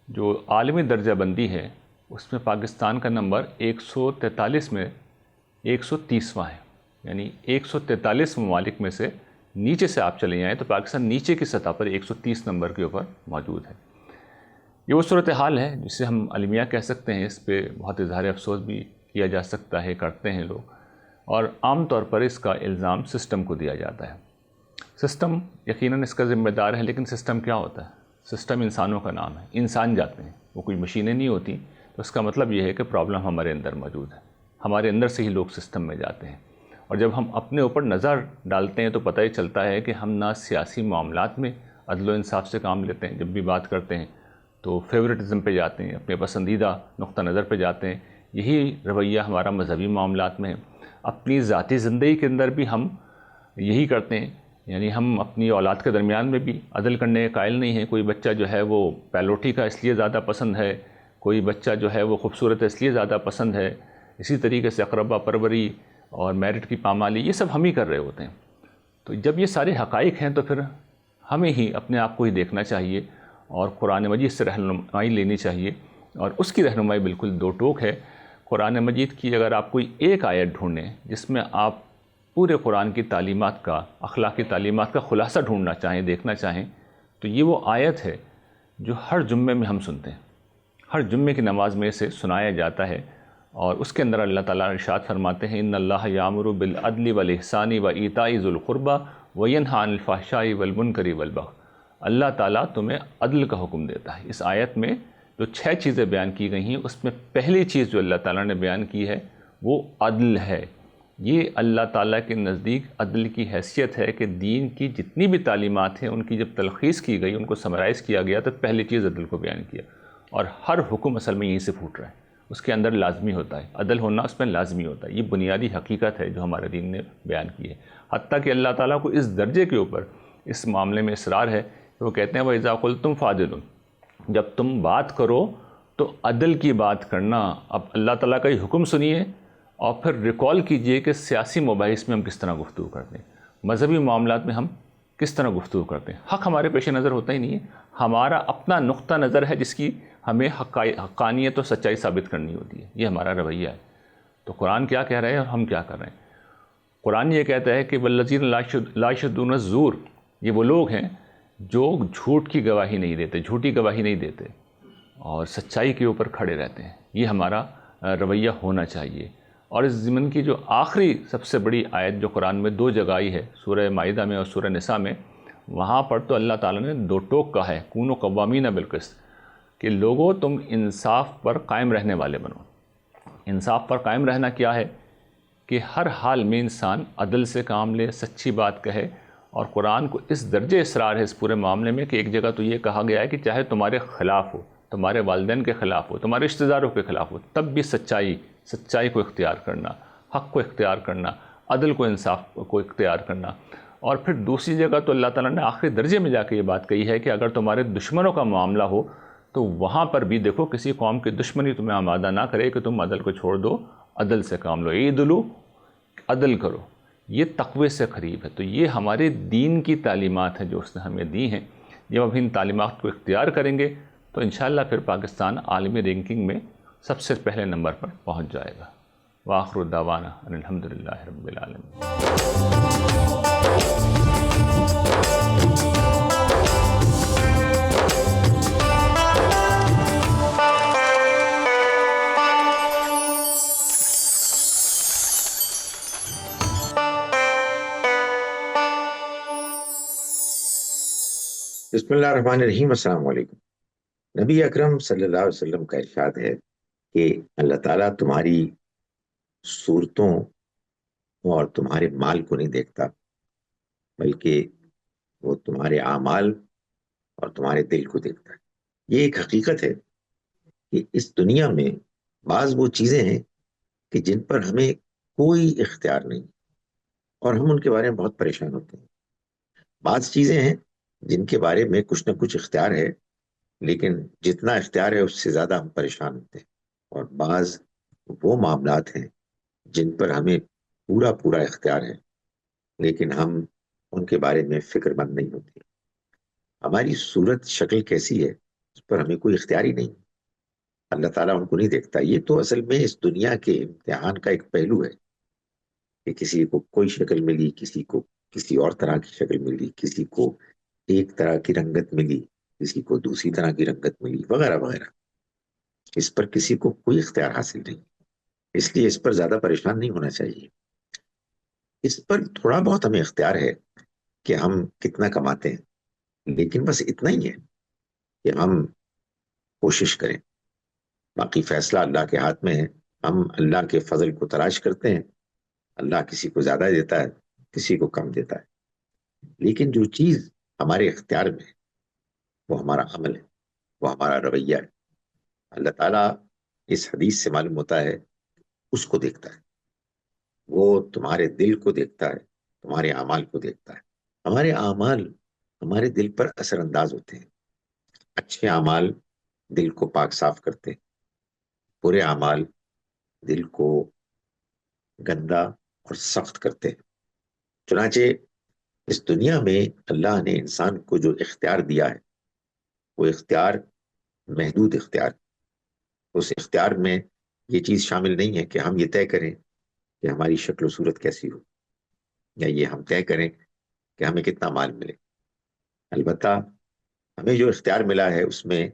D: جو عالمی درجہ بندی ہے اس میں پاکستان کا نمبر 143 میں 130واں ہے، یعنی 143 ممالک میں سے نیچے سے آپ چلے جائیں تو پاکستان نیچے کی سطح پر 130 نمبر کے اوپر موجود ہے۔ یہ وہ صورتحال ہے جسے ہم المیہ کہہ سکتے ہیں، اس پہ بہت اظہار افسوس بھی کیا جا سکتا ہے، کرتے ہیں لوگ، اور عام طور پر اس کا الزام سسٹم کو دیا جاتا ہے۔ سسٹم یقیناً اس کا ذمہ دار ہے، لیکن سسٹم کیا ہوتا ہے؟ سسٹم انسانوں کا نام ہے، انسان جاتے ہیں، وہ کوئی مشینیں نہیں ہوتی، تو اس کا مطلب یہ ہے کہ پرابلم ہمارے اندر موجود ہے، ہمارے اندر سے ہی لوگ سسٹم میں جاتے ہیں۔ اور جب ہم اپنے اوپر نظر ڈالتے ہیں تو پتہ ہی چلتا ہے کہ ہم نہ سیاسی معاملات میں عدل و انصاف سے کام لیتے ہیں، جب بھی بات کرتے ہیں تو فیورٹزم پہ جاتے ہیں، اپنے پسندیدہ نقطہ نظر پہ جاتے ہیں۔ یہی رویہ ہمارا مذہبی معاملات میں ہے۔ اپنی ذاتی زندگی کے اندر بھی ہم یہی کرتے ہیں، یعنی ہم اپنی اولاد کے درمیان میں بھی عدل کرنے کے قائل نہیں ہیں۔ کوئی بچہ جو ہے وہ پیلوٹی کا اس لیے زیادہ پسند ہے، کوئی بچہ جو ہے وہ خوبصورت اس لیے زیادہ پسند ہے، اسی طریقے سے اقربا پروری اور میرٹ کی پامالی، یہ سب ہم ہی کر رہے ہوتے ہیں۔ تو جب یہ سارے حقائق ہیں تو پھر ہمیں ہی اپنے آپ کو ہی دیکھنا چاہیے اور قرآن مجید سے رہنمائی لینی چاہیے، اور اس کی رہنمائی بالکل دو ٹوک ہے۔ قرآن مجید کی اگر آپ کوئی ایک آیت ڈھونڈیں جس میں آپ پورے قرآن کی تعلیمات کا، اخلاقی تعلیمات کا خلاصہ ڈھونڈنا چاہیں، دیکھنا چاہیں، تو یہ وہ آیت ہے جو ہر جمعے میں ہم سنتے ہیں، ہر جمعے کی نماز میں سے سنایا جاتا ہے، اور اس کے اندر اللہ تعالیٰ ارشاد فرماتے ہیں ان اللہ یامر بالعدل والاحسان وایتاء ذی القربی وینہی عن الفحشاء والمنکر والبغی۔ اللہ تعالیٰ تمہیں عدل کا حکم دیتا ہے۔ اس آیت میں جو 6 چیزیں بیان کی گئی ہیں اس میں پہلی چیز جو اللہ تعالیٰ نے بیان کی ہے وہ عدل ہے۔ یہ اللہ تعالیٰ کے نزدیک عدل کی حیثیت ہے کہ دین کی جتنی بھی تعلیمات ہیں ان کی جب تلخیص کی گئی، ان کو سمرائز کیا گیا، تو پہلی چیز عدل کو بیان کیا، اور ہر حکم اصل میں یہیں سے پھوٹ رہا ہے، اس کے اندر لازمی ہوتا ہے، عدل ہونا اس میں لازمی ہوتا ہے۔ یہ بنیادی حقیقت ہے جو ہمارے دین نے بیان کی ہے، حتیٰ کہ اللہ تعالیٰ کو اس درجے کے اوپر اس معاملے میں اصرار ہے کہ وہ کہتے ہیں وَإِذَا قُلْتُمْ فَعْدِلُوا، جب تم بات کرو تو عدل کی بات کرنا۔ اب اللہ تعالیٰ کا یہ حکم سنیے اور پھر ریکال کیجئے کہ سیاسی مباحث میں ہم کس طرح گفتگو کرتے ہیں، مذہبی معاملات میں ہم کس طرح گفتگو کرتے ہیں۔ حق ہمارے پیش نظر ہوتا ہی نہیں ہے، ہمارا اپنا نقطہ نظر ہے جس کی ہمیں حقانیت و سچائی ثابت کرنی ہوتی ہے، یہ ہمارا رویہ ہے۔ تو قرآن کیا کہہ رہا ہے اور ہم کیا کر رہے ہیں؟ قرآن یہ کہتا ہے کہ والذین لا یشہدون الزور، یہ وہ لوگ ہیں جو جھوٹ کی گواہی نہیں دیتے، جھوٹی گواہی نہیں دیتے اور سچائی کے اوپر کھڑے رہتے ہیں۔ یہ ہمارا رویہ ہونا چاہیے۔ اور اس ضمن کی جو آخری سب سے بڑی آیت جو قرآن میں 2 جگہ آئی ہے، سورہ مائدہ میں اور سورہ نساء میں، وہاں پر تو اللہ تعالیٰ نے 2 ٹوک کہا ہے، کونوا قوامین بالقسط، کہ لوگوں تم انصاف پر قائم رہنے والے بنو۔ انصاف پر قائم رہنا کیا ہے؟ کہ ہر حال میں انسان عدل سے کام لے، سچی بات کہے، اور قرآن کو اس درجے اصرار ہے اس پورے معاملے میں کہ ایک جگہ تو یہ کہا گیا ہے کہ چاہے تمہارے خلاف ہو، تمہارے والدین کے خلاف ہو، تمہارے رشتہ داروں کے خلاف ہو، تب بھی سچائی کو اختیار کرنا، حق کو اختیار کرنا، عدل کو، انصاف کو اختیار کرنا۔ اور پھر دوسری جگہ تو اللہ تعالیٰ نے آخری درجے میں جا کے یہ بات کہی ہے کہ اگر تمہارے دشمنوں کا معاملہ ہو تو وہاں پر بھی دیکھو کسی قوم کی دشمنی تمہیں آمادہ نہ کرے کہ تم عدل کو چھوڑ دو، عدل سے کام لو، عدلو، عدل کرو، یہ تقوی سے قریب ہے۔ تو یہ ہمارے دین کی تعلیمات ہیں جو اس نے ہمیں دی ہیں۔ جب ہم ان تعلیمات کو اختیار کریں گے تو انشاءاللہ پھر پاکستان عالمی رینکنگ میں سب سے پہلے نمبر پر پہنچ جائے گا۔ وآخر دعوانا ان الحمدللہ رب العالمین۔
E: بسم اللہ الرحمن الرحیم۔ السلام علیکم۔ نبی اکرم صلی اللہ علیہ وسلم کا ارشاد ہے کہ اللہ تعالیٰ تمہاری صورتوں اور تمہارے مال کو نہیں دیکھتا، بلکہ وہ تمہارے اعمال اور تمہارے دل کو دیکھتا ہے۔ یہ ایک حقیقت ہے کہ اس دنیا میں بعض وہ چیزیں ہیں کہ جن پر ہمیں کوئی اختیار نہیں اور ہم ان کے بارے میں بہت پریشان ہوتے ہیں۔ بعض چیزیں ہیں جن کے بارے میں کچھ نہ کچھ اختیار ہے، لیکن جتنا اختیار ہے اس سے زیادہ ہم پریشان ہوتے ہیں۔ اور بعض وہ معاملات ہیں جن پر ہمیں پورا اختیار ہے، لیکن ہم ان کے بارے میں فکر مند نہیں ہوتے۔ ہماری صورت شکل کیسی ہے اس پر ہمیں کوئی اختیار ہی نہیں، اللہ تعالیٰ ان کو نہیں دیکھتا۔ یہ تو اصل میں اس دنیا کے امتحان کا ایک پہلو ہے کہ کسی کو کوئی شکل ملی، کسی کو کسی اور طرح کی شکل ملی، کسی کو ایک طرح کی رنگت ملی، کسی کو دوسری طرح کی رنگت ملی، وغیرہ وغیرہ۔ اس پر کسی کو کوئی اختیار حاصل نہیں، اس لیے اس پر زیادہ پریشان نہیں ہونا چاہیے۔ اس پر تھوڑا بہت ہمیں اختیار ہے کہ ہم کتنا کماتے ہیں، لیکن بس اتنا ہی ہے کہ ہم کوشش کریں، باقی فیصلہ اللہ کے ہاتھ میں ہے۔ ہم اللہ کے فضل کو تلاش کرتے ہیں، اللہ کسی کو زیادہ دیتا ہے، کسی کو کم دیتا ہے، لیکن جو چیز ہمارے اختیار میں ہے وہ ہمارا عمل ہے، وہ ہمارا رویہ ہے۔ اللہ تعالیٰ اس حدیث سے معلوم ہوتا ہے اس کو دیکھتا ہے، وہ تمہارے دل کو دیکھتا ہے، تمہارے اعمال کو دیکھتا ہے۔ ہمارے اعمال ہمارے دل پر اثر انداز ہوتے ہیں۔ اچھے اعمال دل کو پاک صاف کرتے ہیں، برے اعمال دل کو گندا اور سخت کرتے ہیں۔ چنانچہ اس دنیا میں اللہ نے انسان کو جو اختیار دیا ہے وہ اختیار محدود اختیار، اس اختیار میں یہ چیز شامل نہیں ہے کہ ہم یہ طے کریں کہ ہماری شکل و صورت کیسی ہو، یا یہ ہم طے کریں کہ ہمیں کتنا مال ملے۔ البتہ ہمیں جو اختیار ملا ہے اس میں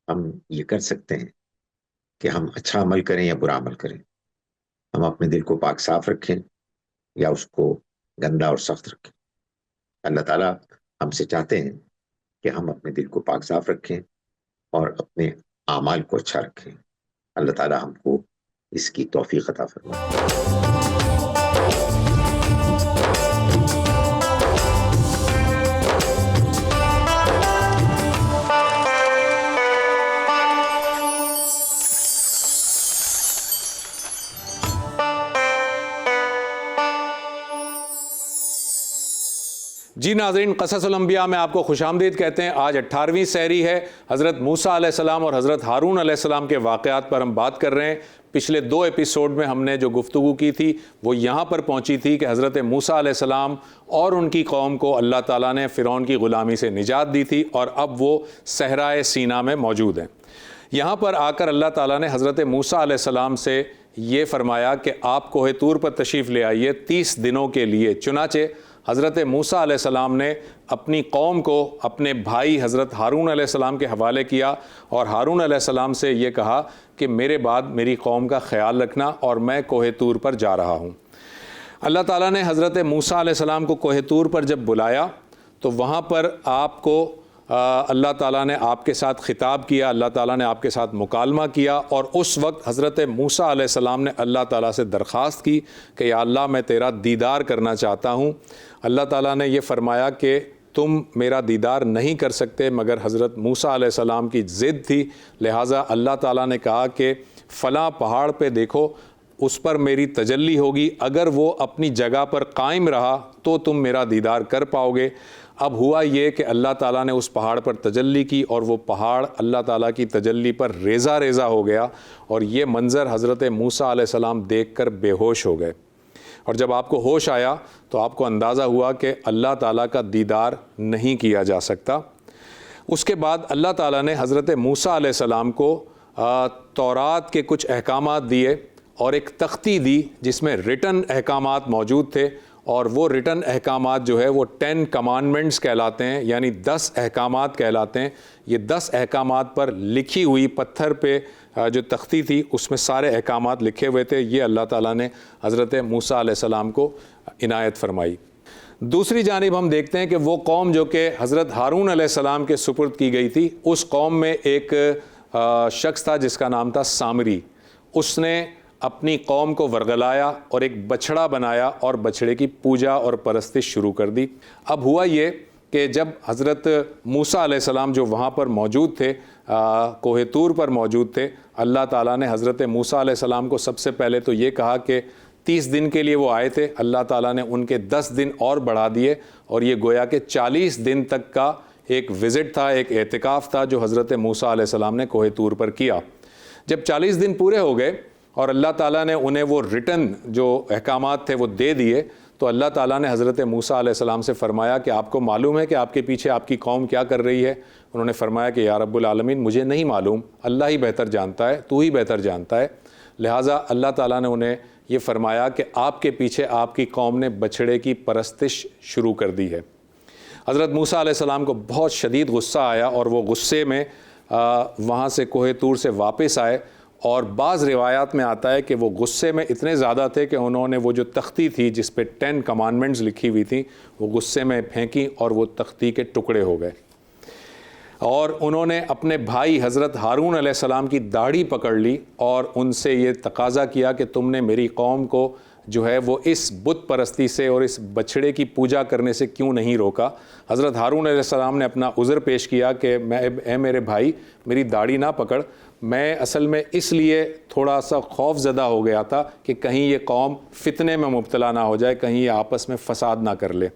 E: ہم یہ کر سکتے ہیں کہ ہم اچھا عمل کریں یا برا عمل کریں، ہم اپنے دل کو پاک صاف رکھیں یا اس کو گندا اور سخت رکھیں۔ اللہ تعالیٰ ہم سے چاہتے ہیں کہ ہم اپنے دل کو پاک صاف رکھیں اور اپنے اعمال کو اچھا رکھیں۔ اللہ تعالیٰ ہم کو اس کی توفیق عطا فرمائے۔
B: جی ناظرین، قصص الانبیاء میں آپ کو خوش آمدید کہتے ہیں۔ آج 18ویں سحری ہے۔ حضرت موسیٰ علیہ السلام اور حضرت ہارون علیہ السلام کے واقعات پر ہم بات کر رہے ہیں۔ پچھلے 2 ایپیسوڈ میں ہم نے جو گفتگو کی تھی وہ یہاں پر پہنچی تھی کہ حضرت موسیٰ علیہ السلام اور ان کی قوم کو اللہ تعالیٰ نے فرعون کی غلامی سے نجات دی تھی، اور اب وہ صحرائے سینا میں موجود ہیں۔ یہاں پر آ کر اللہ تعالیٰ نے حضرت موسیٰ علیہ السلام سے یہ فرمایا کہ آپ کوہ طور پر تشریف لے آئیے 30 دنوں کے لیے۔ چنانچہ حضرت موسیٰ علیہ السلام نے اپنی قوم کو اپنے بھائی حضرت ہارون علیہ السلام کے حوالے کیا، اور ہارون علیہ السلام سے یہ کہا کہ میرے بعد میری قوم کا خیال رکھنا، اور میں کوہ طور پر جا رہا ہوں۔ اللہ تعالیٰ نے حضرت موسیٰ علیہ السلام کو کوہ طور پر جب بلایا تو وہاں پر آپ کو اللہ تعالیٰ نے آپ کے ساتھ خطاب کیا، اللہ تعالیٰ نے آپ کے ساتھ مکالمہ کیا، اور اس وقت حضرت موسیٰ علیہ السلام نے اللہ تعالیٰ سے درخواست کی کہ یا اللہ میں تیرا دیدار کرنا چاہتا ہوں۔ اللہ تعالیٰ نے یہ فرمایا کہ تم میرا دیدار نہیں کر سکتے، مگر حضرت موسیٰ علیہ السلام کی ضد تھی، لہٰذا اللہ تعالیٰ نے کہا کہ فلاں پہاڑ پہ دیکھو، اس پر میری تجلی ہوگی، اگر وہ اپنی جگہ پر قائم رہا تو تم میرا دیدار کر پاؤ گے۔ اب ہوا یہ کہ اللہ تعالیٰ نے اس پہاڑ پر تجلی کی، اور وہ پہاڑ اللہ تعالیٰ کی تجلی پر ریزہ ریزہ ہو گیا، اور یہ منظر حضرت موسیٰ علیہ السلام دیکھ کر بے ہوش ہو گئے۔ اور جب آپ کو ہوش آیا تو آپ کو اندازہ ہوا کہ اللہ تعالیٰ کا دیدار نہیں کیا جا سکتا۔ اس کے بعد اللہ تعالیٰ نے حضرت موسیٰ علیہ السلام کو تورات کے کچھ احکامات دیے، اور ایک تختی دی جس میں ریٹن احکامات موجود تھے، اور وہ ریٹن احکامات جو ہے وہ 10 کمانڈمنٹس کہلاتے ہیں، یعنی 10 احکامات کہلاتے ہیں۔ یہ 10 احکامات پر لکھی ہوئی پتھر پہ جو تختی تھی اس میں سارے احکامات لکھے ہوئے تھے۔ یہ اللہ تعالیٰ نے حضرت موسیٰ علیہ السلام کو عنایت فرمائی۔ دوسری جانب ہم دیکھتے ہیں کہ وہ قوم جو کہ حضرت ہارون علیہ السلام کے سپرد کی گئی تھی، اس قوم میں ایک شخص تھا جس کا نام تھا سامری۔ اس نے اپنی قوم کو ورگلایا اور ایک بچھڑا بنایا اور بچھڑے کی پوجا اور پرستش شروع کر دی۔ اب ہوا یہ کہ جب حضرت موسیٰ علیہ السلام جو وہاں پر موجود تھے، کوہ طور پر موجود تھے، اللہ تعالیٰ نے حضرت موسیٰ علیہ السلام کو سب سے پہلے تو یہ کہا کہ 30 دن کے لیے وہ آئے تھے، اللہ تعالیٰ نے ان کے 10 دن اور بڑھا دیے، اور یہ گویا کہ 40 دن تک کا ایک وزٹ تھا، ایک اعتکاف تھا جو حضرت موسیٰ علیہ السلام نے کوہ طور پر کیا۔ جب 40 دن پورے ہو گئے اور اللہ تعالیٰ نے انہیں وہ ریٹن جو احکامات تھے وہ دے دیے، تو اللہ تعالیٰ نے حضرت موسیٰ علیہ السلام سے فرمایا کہ آپ کو معلوم ہے کہ آپ کے پیچھے آپ کی قوم کیا کر رہی ہے؟ انہوں نے فرمایا کہ یا رب العالمین مجھے نہیں معلوم، اللہ ہی بہتر جانتا ہے، تو ہی بہتر جانتا ہے۔ لہٰذا اللہ تعالیٰ نے انہیں یہ فرمایا کہ آپ کے پیچھے آپ کی قوم نے بچھڑے کی پرستش شروع کر دی ہے۔ حضرت موسیٰ علیہ السلام کو بہت شدید غصہ آیا اور وہ غصے میں وہاں سے کوہ طور سے واپس آئے، اور بعض روایات میں آتا ہے کہ وہ غصے میں اتنے زیادہ تھے کہ انہوں نے وہ جو تختی تھی جس پہ 10 کمانڈمنٹس لکھی ہوئی تھیں وہ غصے میں پھینکی اور وہ تختی کے ٹکڑے ہو گئے، اور انہوں نے اپنے بھائی حضرت ہارون علیہ السلام کی داڑھی پکڑ لی اور ان سے یہ تقاضا کیا کہ تم نے میری قوم کو جو ہے وہ اس بت پرستی سے اور اس بچھڑے کی پوجا کرنے سے کیوں نہیں روکا؟ حضرت ہارون علیہ السلام نے اپنا عذر پیش کیا کہ اے میرے بھائی میری داڑھی نہ پکڑ، میں اصل میں اس لیے تھوڑا سا خوف زدہ ہو گیا تھا کہ کہیں یہ قوم فتنے میں مبتلا نہ ہو جائے، کہیں یہ آپس میں فساد نہ کر لے۔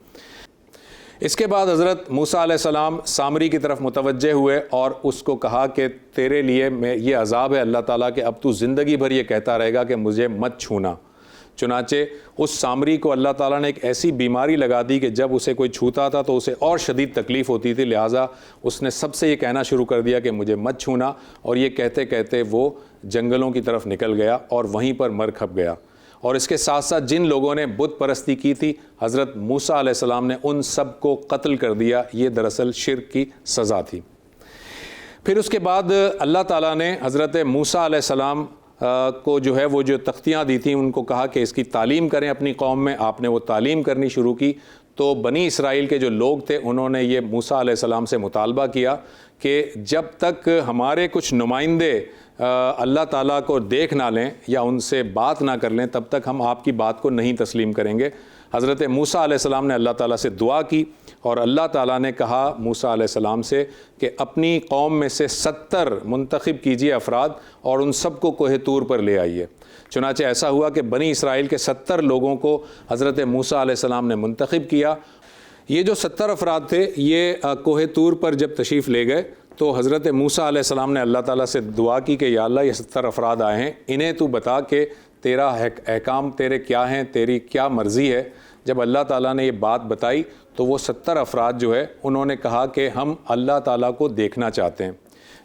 B: اس کے بعد حضرت موسیٰ علیہ السلام سامری کی طرف متوجہ ہوئے اور اس کو کہا کہ تیرے لیے یہ عذاب ہے اللہ تعالیٰ کہ اب تو زندگی بھر یہ کہتا رہے گا کہ مجھے مت چھونا۔ چنانچہ اس سامری کو اللہ تعالیٰ نے ایک ایسی بیماری لگا دی کہ جب اسے کوئی چھوتا تھا تو اسے اور شدید تکلیف ہوتی تھی، لہٰذا اس نے سب سے یہ کہنا شروع کر دیا کہ مجھے مت چھونا، اور یہ کہتے کہتے وہ جنگلوں کی طرف نکل گیا اور وہیں پر مر کھپ گیا۔ اور اس کے ساتھ ساتھ جن لوگوں نے بت پرستی کی تھی حضرت موسیٰ علیہ السلام نے ان سب کو قتل کر دیا۔ یہ دراصل شرک کی سزا تھی۔ پھر اس کے بعد اللہ تعالیٰ نے حضرت موسیٰ علیہ السلام کو جو ہے وہ جو تختیاں دی تھیں ان کو کہا کہ اس کی تعلیم کریں اپنی قوم میں۔ آپ نے وہ تعلیم کرنی شروع کی تو بنی اسرائیل کے جو لوگ تھے انہوں نے یہ موسیٰ علیہ السلام سے مطالبہ کیا کہ جب تک ہمارے کچھ نمائندے اللہ تعالیٰ کو دیکھ نہ لیں یا ان سے بات نہ کر لیں تب تک ہم آپ کی بات کو نہیں تسلیم کریں گے۔ حضرت موسیٰ علیہ السلام نے اللہ تعالیٰ سے دعا کی اور اللہ تعالیٰ نے کہا موسیٰ علیہ السلام سے کہ اپنی قوم میں سے 70 منتخب کیجئے افراد اور ان سب کو کوہ طور پر لے آئیے۔ چنانچہ ایسا ہوا کہ بنی اسرائیل کے 70 لوگوں کو حضرت موسیٰ علیہ السلام نے منتخب کیا۔ یہ جو 70 افراد تھے یہ کوہ طور پر جب تشریف لے گئے تو حضرت موسیٰ علیہ السلام نے اللہ تعالیٰ سے دعا کی کہ یا اللہ یہ 70 افراد آئے ہیں، انہیں تو بتا کہ تیرا احکام تیرے کیا ہیں، تیری کیا مرضی ہے۔ جب اللہ تعالیٰ نے یہ بات بتائی تو وہ 70 افراد جو ہے انہوں نے کہا کہ ہم اللہ تعالیٰ کو دیکھنا چاہتے ہیں،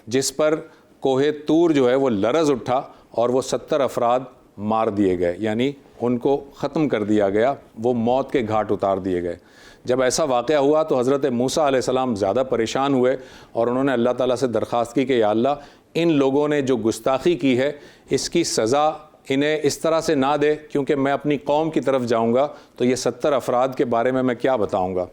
B: جس پر کوہ طور جو ہے وہ لرز اٹھا اور وہ 70 افراد مار دیے گئے، یعنی ان کو ختم کر دیا گیا، وہ موت کے گھاٹ اتار دیے گئے۔ جب ایسا واقعہ ہوا تو حضرت موسیٰ علیہ السلام زیادہ پریشان ہوئے اور انہوں نے اللہ تعالیٰ سے درخواست کی کہ یا اللہ ان لوگوں نے جو گستاخی کی ہے اس کی سزا انہیں اس طرح سے نہ دے، کیونکہ میں اپنی قوم کی طرف جاؤں گا تو یہ 70 افراد کے بارے میں کیا بتاؤں گا۔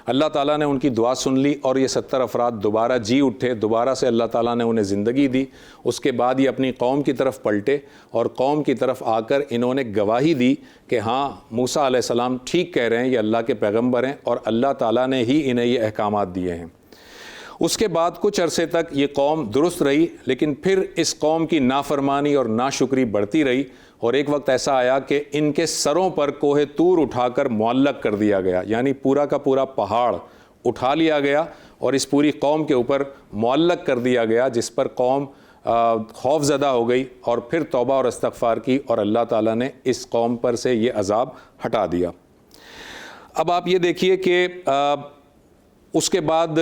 B: اللہ تعالیٰ نے ان کی دعا سن لی اور یہ 70 افراد دوبارہ جی اٹھے، دوبارہ سے اللہ تعالیٰ نے انہیں زندگی دی۔ اس کے بعد یہ اپنی قوم کی طرف پلٹے اور قوم کی طرف آ کر انہوں نے گواہی دی کہ ہاں موسیٰ علیہ السلام ٹھیک کہہ رہے ہیں، یہ اللہ کے پیغمبر ہیں اور اللہ تعالیٰ نے ہی انہیں یہ احکامات دیے ہیں۔ اس کے بعد کچھ عرصے تک یہ قوم درست رہی، لیکن پھر اس قوم کی نافرمانی اور ناشکری بڑھتی رہی اور ایک وقت ایسا آیا کہ ان کے سروں پر کوہ طور اٹھا کر معلق کر دیا گیا، یعنی پورا کا پورا پہاڑ اٹھا لیا گیا اور اس پوری قوم کے اوپر معلق کر دیا گیا، جس پر قوم خوف زدہ ہو گئی اور پھر توبہ اور استغفار کی اور اللہ تعالیٰ نے اس قوم پر سے یہ عذاب ہٹا دیا۔ اب آپ یہ دیکھیے کہ اس کے بعد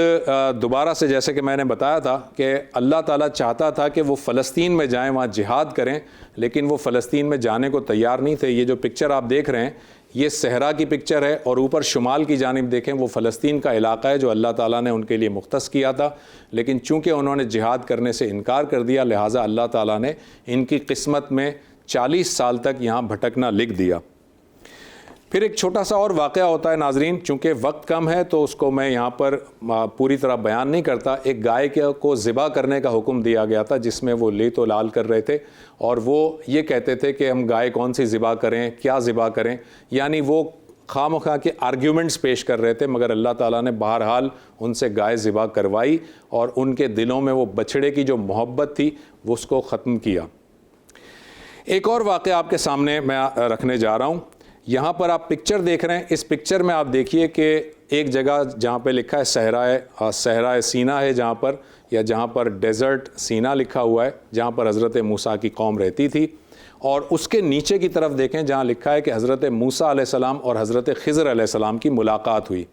B: دوبارہ سے جیسے کہ میں نے بتایا تھا کہ اللہ تعالیٰ چاہتا تھا کہ وہ فلسطین میں جائیں، وہاں جہاد کریں، لیکن وہ فلسطین میں جانے کو تیار نہیں تھے۔ یہ جو پکچر آپ دیکھ رہے ہیں یہ صحرا کی پکچر ہے، اور اوپر شمال کی جانب دیکھیں وہ فلسطین کا علاقہ ہے جو اللہ تعالیٰ نے ان کے لیے مختص کیا تھا، لیکن چونکہ انہوں نے جہاد کرنے سے انکار کر دیا لہٰذا اللہ تعالیٰ نے ان کی قسمت میں 40 سال تک یہاں بھٹکنا لکھ دیا۔ پھر ایک چھوٹا سا اور واقعہ ہوتا ہے ناظرین، چونکہ وقت کم ہے تو اس کو میں یہاں پر پوری طرح بیان نہیں کرتا۔ ایک گائے کو ذبح کرنے کا حکم دیا گیا تھا جس میں وہ لیت و لال کر رہے تھے، اور وہ یہ کہتے تھے کہ ہم گائے کون سی ذبح کریں، کیا ذبح کریں، یعنی وہ خواہ مخواہ کے آرگیومنٹس پیش کر رہے تھے، مگر اللہ تعالیٰ نے بہرحال ان سے گائے ذبح کروائی اور ان کے دلوں میں وہ بچڑے کی جو محبت تھی وہ اس کو ختم کیا۔ ایک اور واقعہ آپ کے سامنے میں رکھنے جا رہا ہوں۔ یہاں پر آپ پکچر دیکھ رہے ہیں، اس پکچر میں آپ دیکھیے کہ ایک جگہ جہاں پہ لکھا ہے صحرائے سینا ہے، جہاں پر یا جہاں پر ڈیزرٹ سینا لکھا ہوا ہے، جہاں پر حضرت موسیٰ کی قوم رہتی تھی، اور اس کے نیچے کی طرف دیکھیں جہاں لکھا ہے کہ حضرت موسیٰ علیہ السلام اور حضرت خضر علیہ السلام کی ملاقات ہوئی۔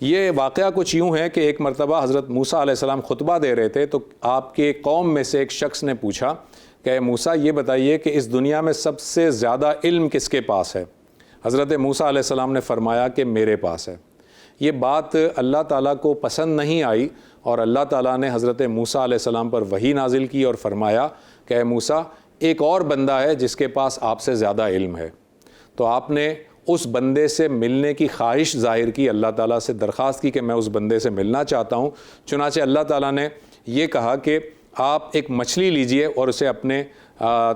B: یہ واقعہ کچھ یوں ہے کہ ایک مرتبہ حضرت موسیٰ علیہ السلام خطبہ دے رہے تھے تو آپ کے قوم میں سے ایک شخص نے پوچھا کہ اے موسیٰ یہ بتائیے کہ اس دنیا میں سب سے زیادہ علم کس کے پاس ہے؟ حضرت موسیٰ علیہ السلام نے فرمایا کہ میرے پاس ہے۔ یہ بات اللہ تعالیٰ کو پسند نہیں آئی اور اللہ تعالیٰ نے حضرت موسیٰ علیہ السلام پر وحی نازل کی اور فرمایا کہ اے موسیٰ ایک اور بندہ ہے جس کے پاس آپ سے زیادہ علم ہے۔ تو آپ نے اس بندے سے ملنے کی خواہش ظاہر کی، اللہ تعالیٰ سے درخواست کی کہ میں اس بندے سے ملنا چاہتا ہوں۔ چنانچہ اللہ تعالیٰ نے یہ کہا کہ آپ ایک مچھلی لیجئے اور اسے اپنے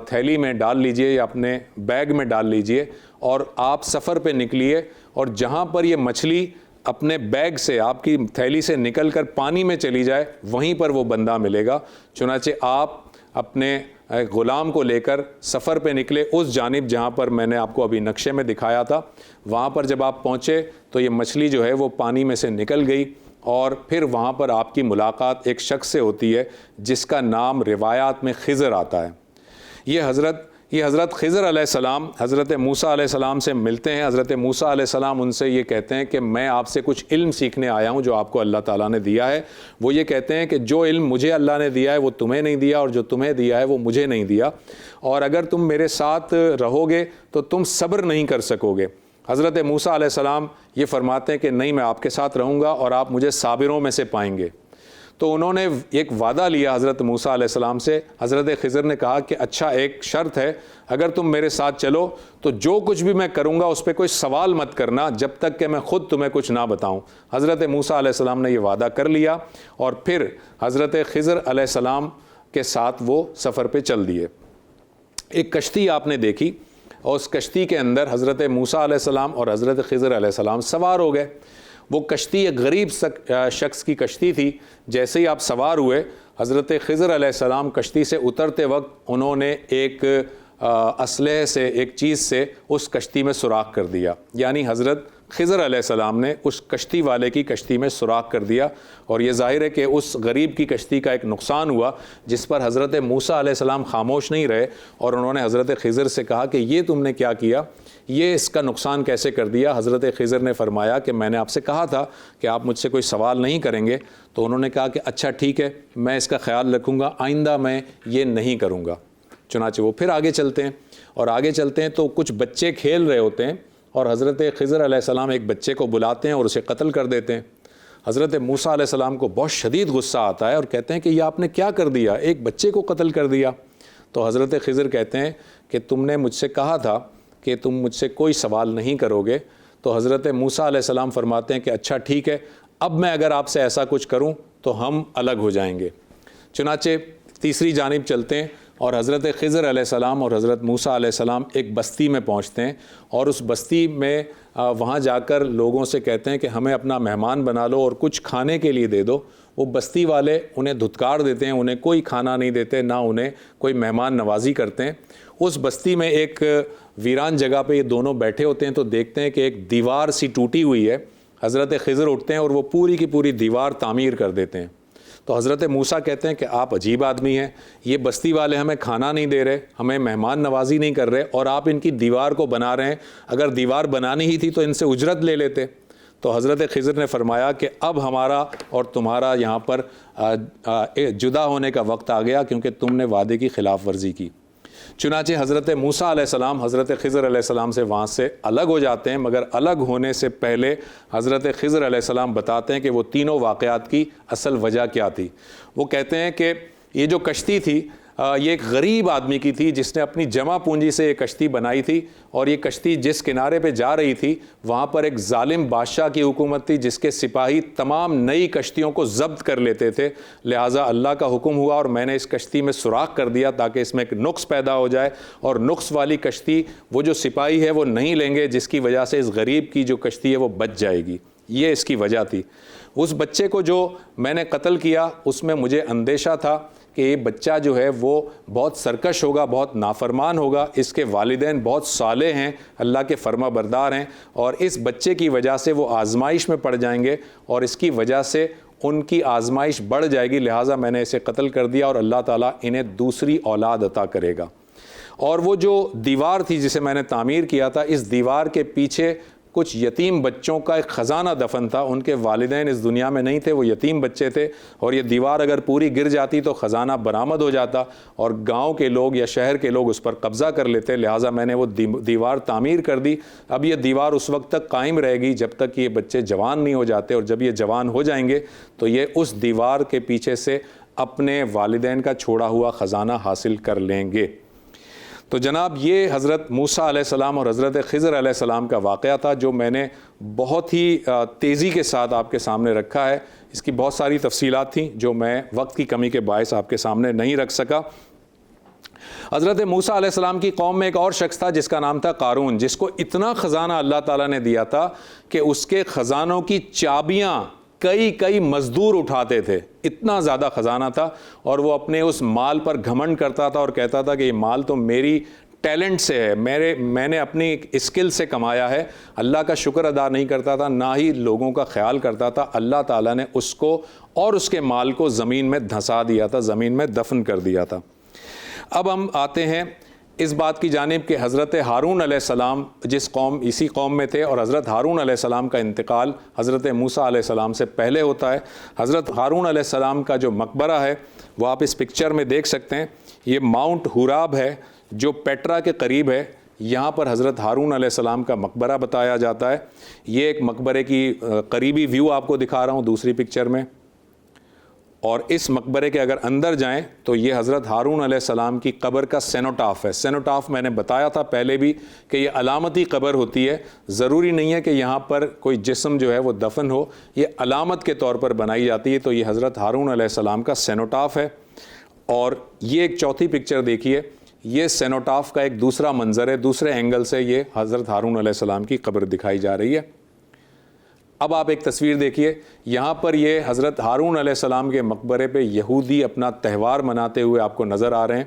B: تھیلی میں ڈال لیجئے یا اپنے بیگ میں ڈال لیجئے، اور آپ سفر پہ نکلیے، اور جہاں پر یہ مچھلی اپنے بیگ سے آپ کی تھیلی سے نکل کر پانی میں چلی جائے وہیں پر وہ بندہ ملے گا۔ چنانچہ آپ اپنے غلام کو لے کر سفر پہ نکلے اس جانب جہاں پر میں نے آپ کو ابھی نقشے میں دکھایا تھا۔ وہاں پر جب آپ پہنچے تو یہ مچھلی جو ہے وہ پانی میں سے نکل گئی، اور پھر وہاں پر آپ کی ملاقات ایک شخص سے ہوتی ہے جس کا نام روایات میں خضر آتا ہے۔ یہ حضرت خضر علیہ السلام حضرت موسیٰ علیہ السلام سے ملتے ہیں۔ حضرت موسیٰ علیہ السلام ان سے یہ کہتے ہیں کہ میں آپ سے کچھ علم سیکھنے آیا ہوں جو آپ کو اللہ تعالیٰ نے دیا ہے۔ وہ یہ کہتے ہیں کہ جو علم مجھے اللہ نے دیا ہے وہ تمہیں نہیں دیا، اور جو تمہیں دیا ہے وہ مجھے نہیں دیا، اور اگر تم میرے ساتھ رہو گے تو تم صبر نہیں کر سکو گے۔ حضرت موسیٰ علیہ السلام یہ فرماتے ہیں کہ نہیں، میں آپ کے ساتھ رہوں گا اور آپ مجھے صابروں میں سے پائیں گے۔ تو انہوں نے ایک وعدہ لیا حضرت موسیٰ علیہ السلام سے۔ حضرت خضر نے کہا کہ اچھا ایک شرط ہے، اگر تم میرے ساتھ چلو تو جو کچھ بھی میں کروں گا اس پہ کوئی سوال مت کرنا جب تک کہ میں خود تمہیں کچھ نہ بتاؤں۔ حضرت موسیٰ علیہ السلام نے یہ وعدہ کر لیا، اور پھر حضرت خضر علیہ السلام کے ساتھ وہ سفر پہ چل دیے۔ ایک کشتی آپ نے دیکھی، اور اس کشتی کے اندر حضرت موسیٰ علیہ السلام اور حضرت خضر علیہ السلام سوار ہو گئے۔ وہ کشتی ایک غریب شخص کی کشتی تھی۔ جیسے ہی آپ سوار ہوئے، حضرت خضر علیہ السلام کشتی سے اترتے وقت انہوں نے ایک اسلحے سے، ایک چیز سے اس کشتی میں سوراخ کر دیا، یعنی حضرت خضر علیہ السلام نے اس کشتی والے کی کشتی میں سوراخ کر دیا، اور یہ ظاہر ہے کہ اس غریب کی کشتی کا ایک نقصان ہوا، جس پر حضرت موسیٰ علیہ السلام خاموش نہیں رہے، اور انہوں نے حضرت خضر سے کہا کہ یہ تم نے کیا کیا، یہ اس کا نقصان کیسے کر دیا؟ حضرت خضر نے فرمایا کہ میں نے آپ سے کہا تھا کہ آپ مجھ سے کوئی سوال نہیں کریں گے۔ تو انہوں نے کہا کہ اچھا ٹھیک ہے، میں اس کا خیال رکھوں گا، آئندہ میں یہ نہیں کروں گا۔ چنانچہ وہ پھر آگے چلتے ہیں، اور آگے چلتے ہیں تو کچھ بچے کھیل رہے ہوتے ہیں، اور حضرت خضر علیہ السلام ایک بچے کو بلاتے ہیں اور اسے قتل کر دیتے ہیں۔ حضرت موسیٰ علیہ السلام کو بہت شدید غصہ آتا ہے اور کہتے ہیں کہ یہ آپ نے کیا کر دیا، ایک بچے کو قتل کر دیا۔ تو حضرت خضر کہتے ہیں کہ تم نے مجھ سے کہا تھا کہ تم مجھ سے کوئی سوال نہیں کرو گے۔ تو حضرت موسیٰ علیہ السلام فرماتے ہیں کہ اچھا ٹھیک ہے، اب میں اگر آپ سے ایسا کچھ کروں تو ہم الگ ہو جائیں گے۔ چنانچہ تیسری جانب چلتے ہیں، اور حضرت خضر علیہ السلام اور حضرت موسیٰ علیہ السلام ایک بستی میں پہنچتے ہیں، اور اس بستی میں وہاں جا کر لوگوں سے کہتے ہیں کہ ہمیں اپنا مہمان بنا لو اور کچھ کھانے کے لیے دے دو۔ وہ بستی والے انہیں دھتکار دیتے ہیں، انہیں کوئی کھانا نہیں دیتے، نہ انہیں کوئی مہمان نوازی کرتے ہیں۔ اس بستی میں ایک ویران جگہ پہ یہ دونوں بیٹھے ہوتے ہیں تو دیکھتے ہیں کہ ایک دیوار سی ٹوٹی ہوئی ہے۔ حضرت خضر اٹھتے ہیں اور وہ پوری کی پوری دیوار تعمیر کر دیتے ہیں۔ تو حضرت موسیٰ کہتے ہیں کہ آپ عجیب آدمی ہیں، یہ بستی والے ہمیں کھانا نہیں دے رہے، ہمیں مہمان نوازی نہیں کر رہے، اور آپ ان کی دیوار کو بنا رہے ہیں، اگر دیوار بنانی ہی تھی تو ان سے اجرت لے لیتے۔ تو حضرت خضر نے فرمایا کہ اب ہمارا اور تمہارا یہاں پر جدا ہونے کا وقت آ گیا، کیونکہ تم نے وعدے کی خلاف ورزی کی۔ چنانچہ حضرت موسیٰ علیہ السلام حضرت خضر علیہ السلام سے وہاں سے الگ ہو جاتے ہیں، مگر الگ ہونے سے پہلے حضرت خضر علیہ السلام بتاتے ہیں کہ وہ تینوں واقعات کی اصل وجہ کیا تھی۔ وہ کہتے ہیں کہ یہ جو کشتی تھی یہ ایک غریب آدمی کی تھی جس نے اپنی جمع پونجی سے یہ کشتی بنائی تھی، اور یہ کشتی جس کنارے پہ جا رہی تھی وہاں پر ایک ظالم بادشاہ کی حکومت تھی جس کے سپاہی تمام نئی کشتیوں کو ضبط کر لیتے تھے، لہٰذا اللہ کا حکم ہوا اور میں نے اس کشتی میں سوراخ کر دیا تاکہ اس میں ایک نقص پیدا ہو جائے، اور نقص والی کشتی وہ جو سپاہی ہے وہ نہیں لیں گے، جس کی وجہ سے اس غریب کی جو کشتی ہے وہ بچ جائے گی۔ یہ اس کی وجہ تھی۔ اس بچے کو جو میں نے قتل کیا اس میں مجھے اندیشہ تھا کہ یہ بچہ جو ہے وہ بہت سرکش ہوگا، بہت نافرمان ہوگا، اس کے والدین بہت صالح ہیں، اللہ کے فرما بردار ہیں، اور اس بچے کی وجہ سے وہ آزمائش میں پڑ جائیں گے اور اس کی وجہ سے ان کی آزمائش بڑھ جائے گی، لہٰذا میں نے اسے قتل کر دیا اور اللہ تعالیٰ انہیں دوسری اولاد عطا کرے گا۔ اور وہ جو دیوار تھی جسے میں نے تعمیر کیا تھا، اس دیوار کے پیچھے کچھ یتیم بچوں کا ایک خزانہ دفن تھا، ان کے والدین اس دنیا میں نہیں تھے، وہ یتیم بچے تھے، اور یہ دیوار اگر پوری گر جاتی تو خزانہ برآمد ہو جاتا اور گاؤں کے لوگ یا شہر کے لوگ اس پر قبضہ کر لیتے، لہٰذا میں نے وہ دیوار تعمیر کر دی۔ اب یہ دیوار اس وقت تک قائم رہے گی جب تک کہ یہ بچے جوان نہیں ہو جاتے، اور جب یہ جوان ہو جائیں گے تو یہ اس دیوار کے پیچھے سے اپنے والدین کا چھوڑا ہوا خزانہ حاصل کر لیں گے۔ تو جناب یہ حضرت موسیٰ علیہ السلام اور حضرت خضر علیہ السلام کا واقعہ تھا جو میں نے بہت ہی تیزی کے ساتھ آپ کے سامنے رکھا ہے۔ اس کی بہت ساری تفصیلات تھیں جو میں وقت کی کمی کے باعث آپ کے سامنے نہیں رکھ سکا۔ حضرت موسیٰ علیہ السلام کی قوم میں ایک اور شخص تھا جس کا نام تھا قارون، جس کو اتنا خزانہ اللہ تعالیٰ نے دیا تھا کہ اس کے خزانوں کی چابیاں کئی مزدور اٹھاتے تھے، اتنا زیادہ خزانہ تھا، اور وہ اپنے اس مال پر گھمنڈ کرتا تھا اور کہتا تھا کہ یہ مال تو میری ٹیلنٹ سے ہے، میں نے اپنی اسکل سے کمایا ہے۔ اللہ کا شکر ادا نہیں کرتا تھا، نہ ہی لوگوں کا خیال کرتا تھا۔ اللہ تعالیٰ نے اس کو اور اس کے مال کو زمین میں دھنسا دیا تھا، زمین میں دفن کر دیا تھا۔ اب ہم آتے ہیں اس بات کی جانب کہ حضرت ہارون علیہ السلام اسی قوم میں تھے، اور حضرت ہارون علیہ السلام کا انتقال حضرت موسیٰ علیہ السلام سے پہلے ہوتا ہے۔ حضرت ہارون علیہ السلام کا جو مقبرہ ہے وہ آپ اس پکچر میں دیکھ سکتے ہیں، یہ ماؤنٹ ہوراب ہے جو پیٹرا کے قریب ہے، یہاں پر حضرت ہارون علیہ السلام کا مقبرہ بتایا جاتا ہے۔ یہ ایک مقبرے کی قریبی ویو آپ کو دکھا رہا ہوں دوسری پکچر میں، اور اس مقبرے کے اگر اندر جائیں تو یہ حضرت ہارون علیہ السلام کی قبر کا سینوٹاف ہے۔ سینوٹاف میں نے بتایا تھا پہلے بھی کہ یہ علامتی قبر ہوتی ہے، ضروری نہیں ہے کہ یہاں پر کوئی جسم جو ہے وہ دفن ہو، یہ علامت کے طور پر بنائی جاتی ہے۔ تو یہ حضرت ہارون علیہ السلام کا سینوٹاف ہے، اور یہ ایک چوتھی پکچر دیکھیے، یہ سینوٹاف کا ایک دوسرا منظر ہے، دوسرے اینگل سے یہ حضرت ہارون علیہ السلام کی قبر دکھائی جا رہی ہے۔ اب آپ ایک تصویر دیکھیے، یہاں پر یہ حضرت ہارون علیہ السلام کے مقبرے پہ یہودی اپنا تہوار مناتے ہوئے آپ کو نظر آ رہے ہیں،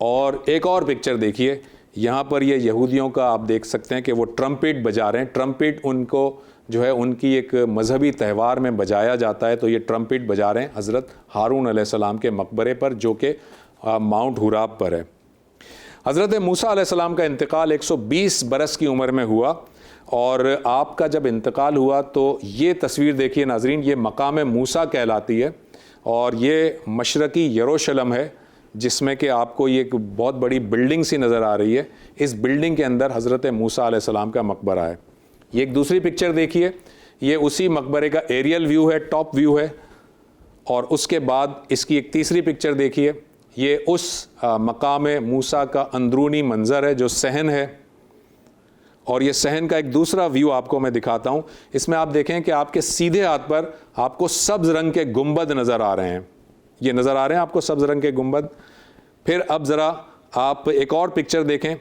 B: اور ایک اور پکچر دیکھیے، یہاں پر یہ یہودیوں کا آپ دیکھ سکتے ہیں کہ وہ ٹرمپٹ بجا رہے ہیں۔ ٹرمپٹ ان کو جو ہے ان کی ایک مذہبی تہوار میں بجایا جاتا ہے، تو یہ ٹرمپٹ بجا رہے ہیں حضرت ہارون علیہ السلام کے مقبرے پر جو کہ ماؤنٹ ہوراب پر ہے۔ حضرت موسیٰ علیہ السلام کا انتقال 120 برس کی عمر میں ہوا، اور آپ کا جب انتقال ہوا تو یہ تصویر دیکھیے ناظرین، یہ مقام موسیٰ کہلاتی ہے، اور یہ مشرقی یروشلم ہے جس میں کہ آپ کو یہ ایک بہت بڑی بلڈنگ سی نظر آ رہی ہے۔ اس بلڈنگ کے اندر حضرت موسیٰ علیہ السلام کا مقبرہ ہے۔ یہ ایک دوسری پکچر دیکھیے، یہ اسی مقبرے کا ایریل ویو ہے، ٹاپ ویو ہے، اور اس کے بعد اس کی ایک تیسری پکچر دیکھیے، یہ اس مقام موسیٰ کا اندرونی منظر ہے جو صحن ہے، اور یہ صحن کا ایک دوسرا ویو آپ کو میں دکھاتا ہوں۔ اس میں آپ دیکھیں کہ آپ کے سیدھے ہاتھ پر آپ کو سبز رنگ کے گنبد نظر آ رہے ہیں، یہ نظر آ رہے ہیں آپ کو سبز رنگ کے گنبد۔ پھر اب ذرا آپ ایک اور پکچر دیکھیں،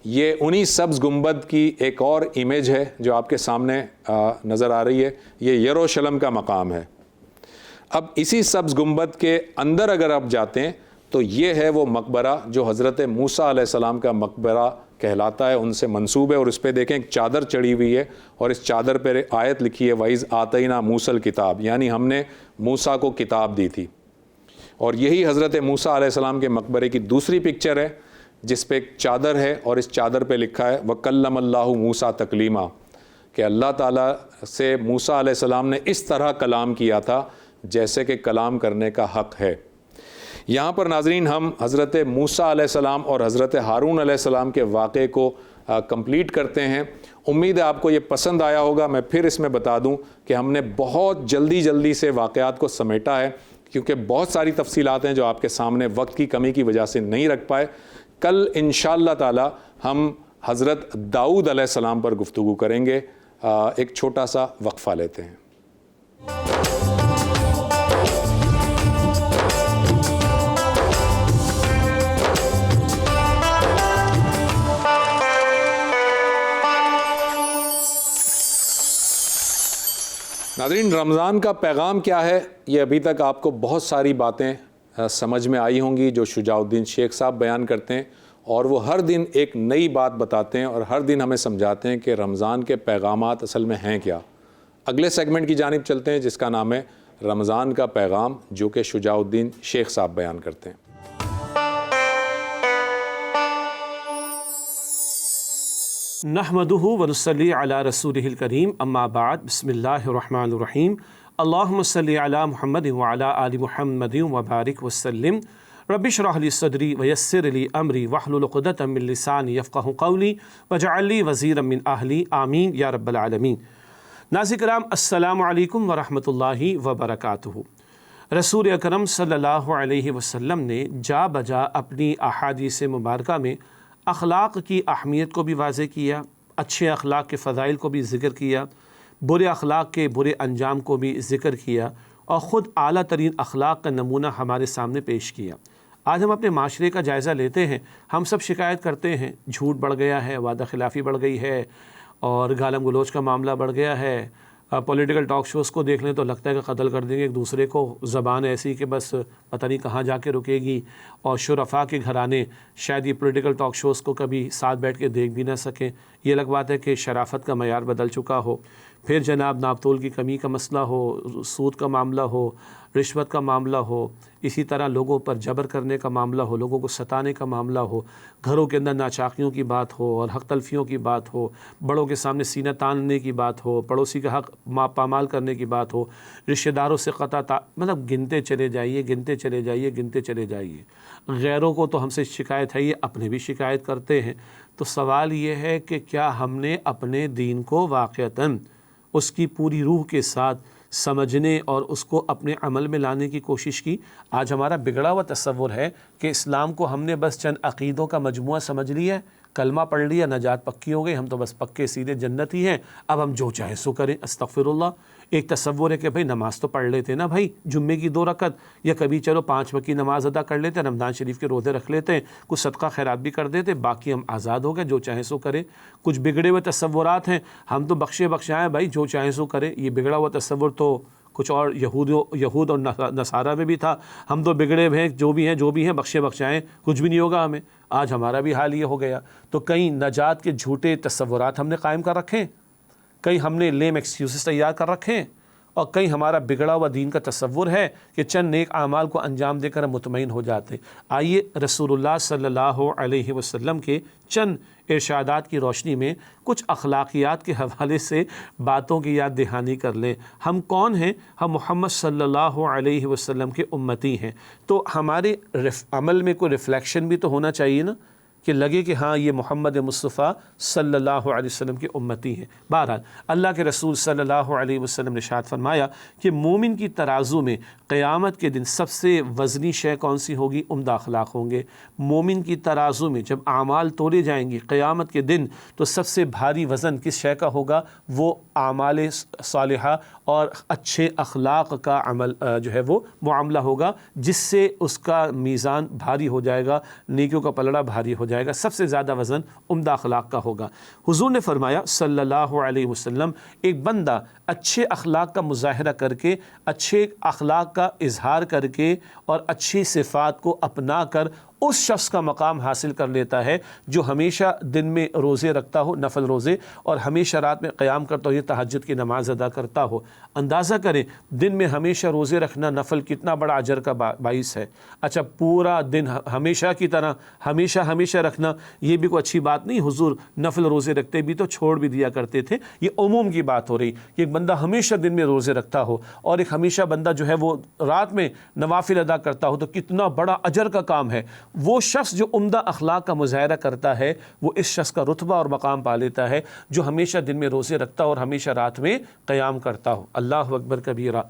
B: یہ انہی سبز گنبد کی ایک اور امیج ہے جو آپ کے سامنے نظر آ رہی ہے، یہ یروشلم کا مقام ہے۔ اب اسی سبز گنبد کے اندر اگر آپ جاتے ہیں تو یہ ہے وہ مقبرہ جو حضرت موسیٰ علیہ السلام کا مقبرہ کہلاتا ہے، ان سے منسوب ہے، اور اس پہ دیکھیں ایک چادر چڑھی ہوئی ہے، اور اس چادر پہ آیت لکھی ہے وَإِذْ آتَيْنَا مُوسَى الْكِتَابَ، یعنی ہم نے موسیٰ کو کتاب دی تھی۔ اور یہی حضرت موسیٰ علیہ السلام کے مقبرے کی دوسری پکچر ہے جس پہ ایک چادر ہے، اور اس چادر پہ لکھا ہے وَكَلَّمَ اللَّهُ مُوسَى تَكْلِيمًا، کہ اللہ تعالیٰ سے موسیٰ علیہ السلام نے اس طرح کلام کیا تھا جیسے کہ کلام کرنے کا حق ہے۔ یہاں پر ناظرین ہم حضرت موسیٰ علیہ السلام اور حضرت ہارون علیہ السلام کے واقعے کو کمپلیٹ کرتے ہیں۔ امید ہے آپ کو یہ پسند آیا ہوگا۔ میں پھر اس میں بتا دوں کہ ہم نے بہت جلدی سے واقعات کو سمیٹا ہے، کیونکہ بہت ساری تفصیلات ہیں جو آپ کے سامنے وقت کی کمی کی وجہ سے نہیں رکھ پائے۔ کل انشاءاللہ تعالی ہم حضرت داؤد علیہ السلام پر گفتگو کریں گے۔ ایک چھوٹا سا وقفہ لیتے ہیں۔ ناظرین، رمضان کا پیغام کیا ہے؟ یہ ابھی تک آپ کو بہت ساری باتیں سمجھ میں آئی ہوں گی جو شجاع الدین شیخ صاحب بیان کرتے ہیں، اور وہ ہر دن ایک نئی بات بتاتے ہیں اور ہر دن ہمیں سمجھاتے ہیں کہ رمضان کے پیغامات اصل میں ہیں کیا۔ اگلے سیگمنٹ کی جانب چلتے ہیں جس کا نام ہے رمضان کا پیغام، جو کہ شجاع الدین شیخ صاحب بیان کرتے ہیں۔
F: نحمدہ ونصلی علی رسولہ الکریم، اما بعد، بسم اللہ الرحمن الرحیم، اللہم صلی علی محمد وعلی آل محمد وبارک وسلم۔ رب اشرح لی صدری ویسر لی امری واحلل عقدۃ من لسانی یفقہوا قولی واجعل لی وزیرا من اہلی، آمین یا رب العالمین۔ ناظرین کرام، السلام علیکم ورحمۃ اللہ وبرکاتہ۔ رسول اکرم صلی اللہ علیہ وسلم نے جا بجا اپنی احادیث مبارکہ میں اخلاق کی اہمیت کو بھی واضح کیا، اچھے اخلاق کے فضائل کو بھی ذکر کیا، برے اخلاق کے برے انجام کو بھی ذکر کیا، اور خود اعلیٰ ترین اخلاق کا نمونہ ہمارے سامنے پیش کیا۔ آج ہم اپنے معاشرے کا جائزہ لیتے ہیں۔ ہم سب شکایت کرتے ہیں، جھوٹ بڑھ گیا ہے، وعدہ خلافی بڑھ گئی ہے، اور گالم گلوچ کا معاملہ بڑھ گیا ہے۔ پولیٹیکل ٹاک شوز کو دیکھ لیں تو لگتا ہے کہ قتل کر دیں گے ایک دوسرے کو، زبان ایسی کہ بس پتہ نہیں کہاں جا کے رکے گی، اور شرفاء کے گھرانے شاید یہ پولیٹیکل ٹاک شوز کو کبھی ساتھ بیٹھ کے دیکھ بھی نہ سکیں۔ یہ الگ بات ہے کہ شرافت کا معیار بدل چکا ہو۔ پھر جناب ناپ تول کی کمی کا مسئلہ ہو، سود کا معاملہ ہو، رشوت کا معاملہ ہو، اسی طرح لوگوں پر جبر کرنے کا معاملہ ہو، لوگوں کو ستانے کا معاملہ ہو، گھروں کے اندر ناچاقیوں کی بات ہو اور حق تلفیوں کی بات ہو، بڑوں کے سامنے سینہ تاننے کی بات ہو، پڑوسی کا حق پامال کرنے کی بات ہو، رشتہ داروں سے مطلب گنتے چلے جائیے۔ غیروں کو تو ہم سے شکایت ہے، یہ اپنے بھی شکایت کرتے ہیں۔ تو سوال یہ ہے کہ کیا ہم نے اپنے دین کو واقعتاً اس کی پوری روح کے ساتھ سمجھنے اور اس کو اپنے عمل میں لانے کی کوشش کی؟ آج ہمارا بگڑا ہوا تصور ہے کہ اسلام کو ہم نے بس چند عقیدوں کا مجموعہ سمجھ لیا ہے، کلمہ پڑھ لیا، نجات پکی ہو گئی، ہم تو بس پکے سیدھے جنتی ہیں، اب ہم جو چاہے سو کریں۔ استغفر اللہ۔ ایک تصور ہے کہ بھائی نماز تو پڑھ لیتے نا بھائی، جمعے کی 2 رکعت، یا کبھی چلو 5 وقت کی نماز ادا کر لیتے، رمضان شریف کے روزے رکھ لیتے ہیں، کچھ صدقہ خیرات بھی کر دیتے، باقی ہم آزاد ہو گئے، جو چاہے سو کریں۔ کچھ بگڑے ہوئے تصورات ہیں، ہم تو بخشے بخشائیں بھائی، جو چاہے سو کریں۔ یہ بگڑا ہوا تصور تو کچھ اور یہود اور نصارہ میں بھی تھا، ہم تو بگڑے ہوئے ہیں، جو بھی ہیں بخشے بخشائیں، کچھ بھی نہیں ہوگا ہمیں۔ آج ہمارا بھی حال یہ ہو گیا۔ تو کئی نجات کے جھوٹے تصورات ہم نے قائم کر رکھے، کئی ہم نے لیم ایکسکیوزز تیار کر رکھے، اور کئی ہمارا بگڑا ہوا دین کا تصور ہے کہ چند نیک اعمال کو انجام دے کر ہم مطمئن ہو جاتے ہیں۔ آئیے رسول اللہ صلی اللہ علیہ وسلم کے چند ارشادات کی روشنی میں کچھ اخلاقیات کے حوالے سے باتوں کی یاد دہانی کر لیں۔ ہم کون ہیں؟ ہم محمد صلی اللہ علیہ وسلم کے امتی ہیں، تو ہمارے عمل میں کوئی ریفلیکشن بھی تو ہونا چاہیے نا، کہ لگے کہ ہاں یہ محمد مصطفیٰ صلی اللہ علیہ وسلم کے امتی ہیں۔ بہرحال اللہ کے رسول صلی اللہ علیہ وسلم نے ارشاد فرمایا کہ مومن کی ترازو میں قیامت کے دن سب سے وزنی شے کون سی ہوگی؟ عمدہ اخلاق ہوں گے۔ مومن کی ترازو میں جب اعمال تولے جائیں گے قیامت کے دن، تو سب سے بھاری وزن کس شے کا ہوگا؟ وہ اعمال صالحہ اور اچھے اخلاق کا عمل جو ہے وہ معاملہ ہوگا، جس سے اس کا میزان بھاری ہو جائے گا، نیکیوں کا پلڑا بھاری ہو جائے گا۔ سب سے زیادہ وزن عمدہ اخلاق کا ہوگا۔ حضور نے فرمایا صلی اللہ علیہ وسلم، ایک بندہ اچھے اخلاق کا مظاہرہ کر کے، اچھے اخلاق کا اظہار کر کے، اور اچھی صفات کو اپنا کر اس شخص کا مقام حاصل کر لیتا ہے جو ہمیشہ دن میں روزے رکھتا ہو، نفل روزے، اور ہمیشہ رات میں قیام کرتا ہو، یہ تہجد کی نماز ادا کرتا ہو۔ اندازہ کریں دن میں ہمیشہ روزے رکھنا نفل کتنا بڑا اجر کا باعث ہے۔ اچھا پورا دن ہمیشہ کی طرح ہمیشہ رکھنا یہ بھی کوئی اچھی بات نہیں، حضور نفل روزے رکھتے بھی تو چھوڑ بھی دیا کرتے تھے، یہ عموم کی بات ہو رہی کہ ایک بندہ ہمیشہ دن میں روزے رکھتا ہو اور ایک ہمیشہ بندہ جو ہے وہ رات میں نوافل ادا کرتا ہو، تو کتنا بڑا اجر کا کام ہے۔ وہ شخص جو عمدہ اخلاق کا مظاہرہ کرتا ہے وہ اس شخص کا رتبہ اور مقام پا لیتا ہے جو ہمیشہ دن میں روزے رکھتا ہو اور ہمیشہ رات میں قیام کرتا ہو۔ اللہ اکبر کبیرہ۔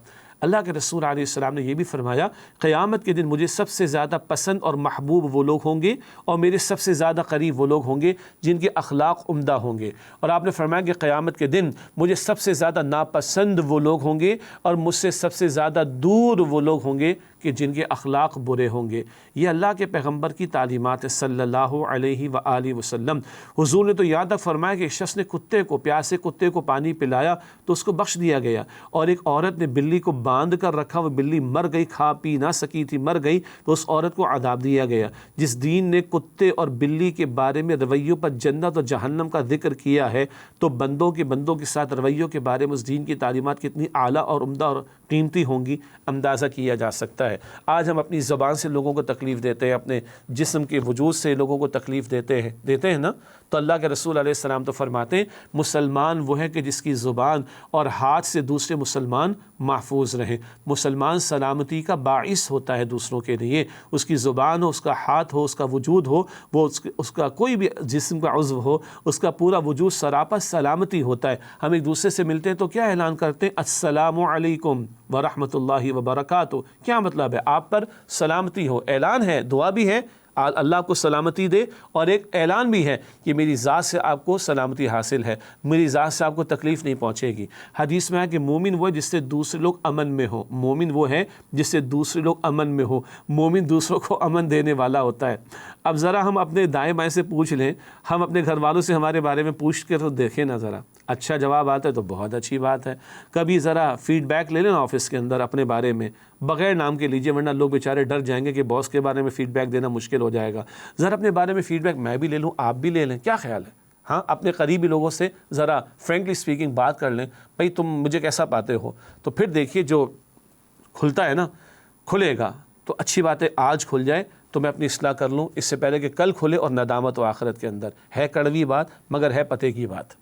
F: اللہ کے رسول علیہ السلام نے یہ بھی فرمایا قیامت کے دن مجھے سب سے زیادہ پسند اور محبوب وہ لوگ ہوں گے اور میرے سب سے زیادہ قریب وہ لوگ ہوں گے جن کے اخلاق عمدہ ہوں گے، اور آپ نے فرمایا کہ قیامت کے دن مجھے سب سے زیادہ ناپسند وہ لوگ ہوں گے اور مجھ سے سب سے زیادہ دور وہ لوگ ہوں گے کہ جن کے اخلاق برے ہوں گے۔ یہ اللہ کے پیغمبر کی تعلیمات صلی اللہ علیہ وآلہ وسلم۔ حضور نے تو یہاں تک فرمایا کہ ایک شخص نے پیاسے کتے کو پانی پلایا تو اس کو بخش دیا گیا، اور ایک عورت نے بلی کو باندھ کر رکھا، وہ بلی مر گئی، کھا پی نہ سکی تھی، مر گئی، تو اس عورت کو عذاب دیا گیا۔ جس دین نے کتے اور بلی کے بارے میں رویوں پر جنت اور جہنم کا ذکر کیا ہے تو بندوں کے ساتھ رویوں کے بارے میں اس دین کی تعلیمات کتنی اعلیٰ اور عمدہ اور قیمتی ہوں گی اندازہ کیا جا سکتا ہے۔ آج ہم اپنی زبان سے لوگوں کو تکلیف دیتے ہیں، اپنے جسم کے وجود سے لوگوں کو تکلیف دیتے ہیں نا، تو اللہ کے رسول علیہ السلام تو فرماتے ہیں مسلمان وہ ہے کہ جس کی زبان اور ہاتھ سے دوسرے مسلمان محفوظ رہیں۔ مسلمان سلامتی کا باعث ہوتا ہے دوسروں کے لیے، اس کی زبان ہو، اس کا ہاتھ ہو، اس کا وجود ہو، وہ اس کا کوئی بھی جسم کا عضو ہو، اس کا پورا وجود سراپا سلامتی ہوتا ہے۔ ہم ایک دوسرے سے ملتے ہیں تو کیا اعلان کرتے ہیں؟ السلام علیکم ورحمۃ اللہ وبرکاتہ۔ کیا مطلب ہے؟ آپ پر سلامتی ہو، اعلان ہے، دعا بھی ہے اللہ کو سلامتی دے، اور ایک اعلان بھی ہے کہ میری ذات سے آپ کو سلامتی حاصل ہے، میری ذات سے آپ کو تکلیف نہیں پہنچے گی۔ حدیث میں ہے کہ مومن وہ ہے جس سے دوسرے لوگ امن میں ہوں، مومن وہ ہے جس سے دوسرے لوگ امن میں ہوں، مومن دوسروں کو امن دینے والا ہوتا ہے۔ اب ذرا ہم اپنے دائیں بائیں سے پوچھ لیں، ہم اپنے گھر والوں سے ہمارے بارے میں پوچھ کے تو دیکھیں نا، ذرا اچھا جواب آتا ہے تو بہت اچھی بات ہے۔ کبھی ذرا فیڈ بیک لے لیں آفس کے اندر اپنے بارے میں، بغیر نام کے لیجیے، ورنہ لوگ بیچارے ڈر جائیں گے کہ باس کے بارے میں فیڈ بیک دینا مشکل ہو جائے گا۔ ذرا اپنے بارے میں فیڈ بیک میں بھی لے لوں، آپ بھی لے لیں، کیا خیال ہے؟ ہاں، اپنے قریبی لوگوں سے ذرا فرینکلی اسپیکنگ بات کر لیں، بھئی تم مجھے کیسا پاتے ہو، تو پھر دیکھیے جو کھلتا ہے نا، کھلے گا تو اچھی بات ہے، آج کھل جائے تو میں اپنی اصلاح کر لوں اس سے پہلے کہ کل کھلے اور ندامت و آخرت کے اندر۔ ہے کڑوی بات مگر ہے پتے کی بات۔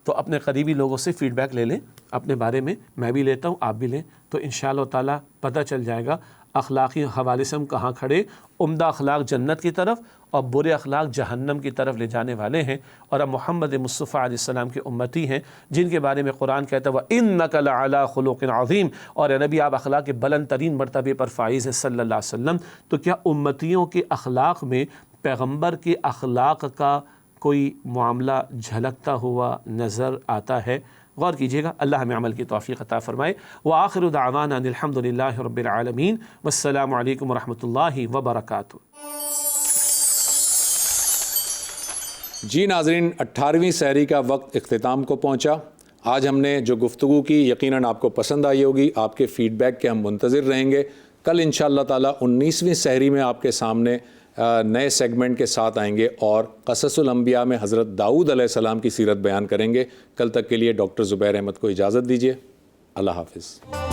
F: تو اپنے قریبی لوگوں سے فیڈ بیک لے لیں اپنے بارے میں بھی لیتا ہوں، آپ بھی لیں، تو انشاءاللہ تعالیٰ پتہ چل جائے گا اخلاقی حوالے سے ہم کہاں کھڑے۔ عمدہ اخلاق جنت کی طرف اور برے اخلاق جہنم کی طرف لے جانے والے ہیں، اور اب محمد مصطفیٰ علیہ السلام کے امتی ہیں جن کے بارے میں قرآن کہتا ہے وَإِنَّكَ لَعَلَىٰ خُلُقٍ عَظِيمٍ، اور اے نبی آپ اخلاق کے بلند ترین مرتبے پر فائز ہیں صلی اللہ علیہ وسلم۔ تو کیا امتیوں کے اخلاق میں پیغمبر کے اخلاق کا کوئی معاملہ جھلکتا ہوا نظر آتا ہے؟ غور کیجیے گا، اللہ ہمیں عمل کی توفیق عطا فرمائے۔ وآخر دعوانا ان الحمد للہ رب العالمین، والسلام علیکم ورحمۃ اللہ وبرکاتہ۔
B: جی ناظرین، 18ویں سحری کا وقت اختتام کو پہنچا۔ آج ہم نے جو گفتگو کی یقیناً آپ کو پسند آئی ہوگی، آپ کے فیڈ بیک کے ہم منتظر رہیں گے۔ کل انشاءاللہ تعالیٰ 19ویں سحری میں آپ کے سامنے نئے سیگمنٹ کے ساتھ آئیں گے اور قصص الانبیاء میں حضرت داؤد علیہ السلام کی سیرت بیان کریں گے۔ کل تک کے لیے ڈاکٹر زبیر احمد کو اجازت دیجیے، اللہ حافظ۔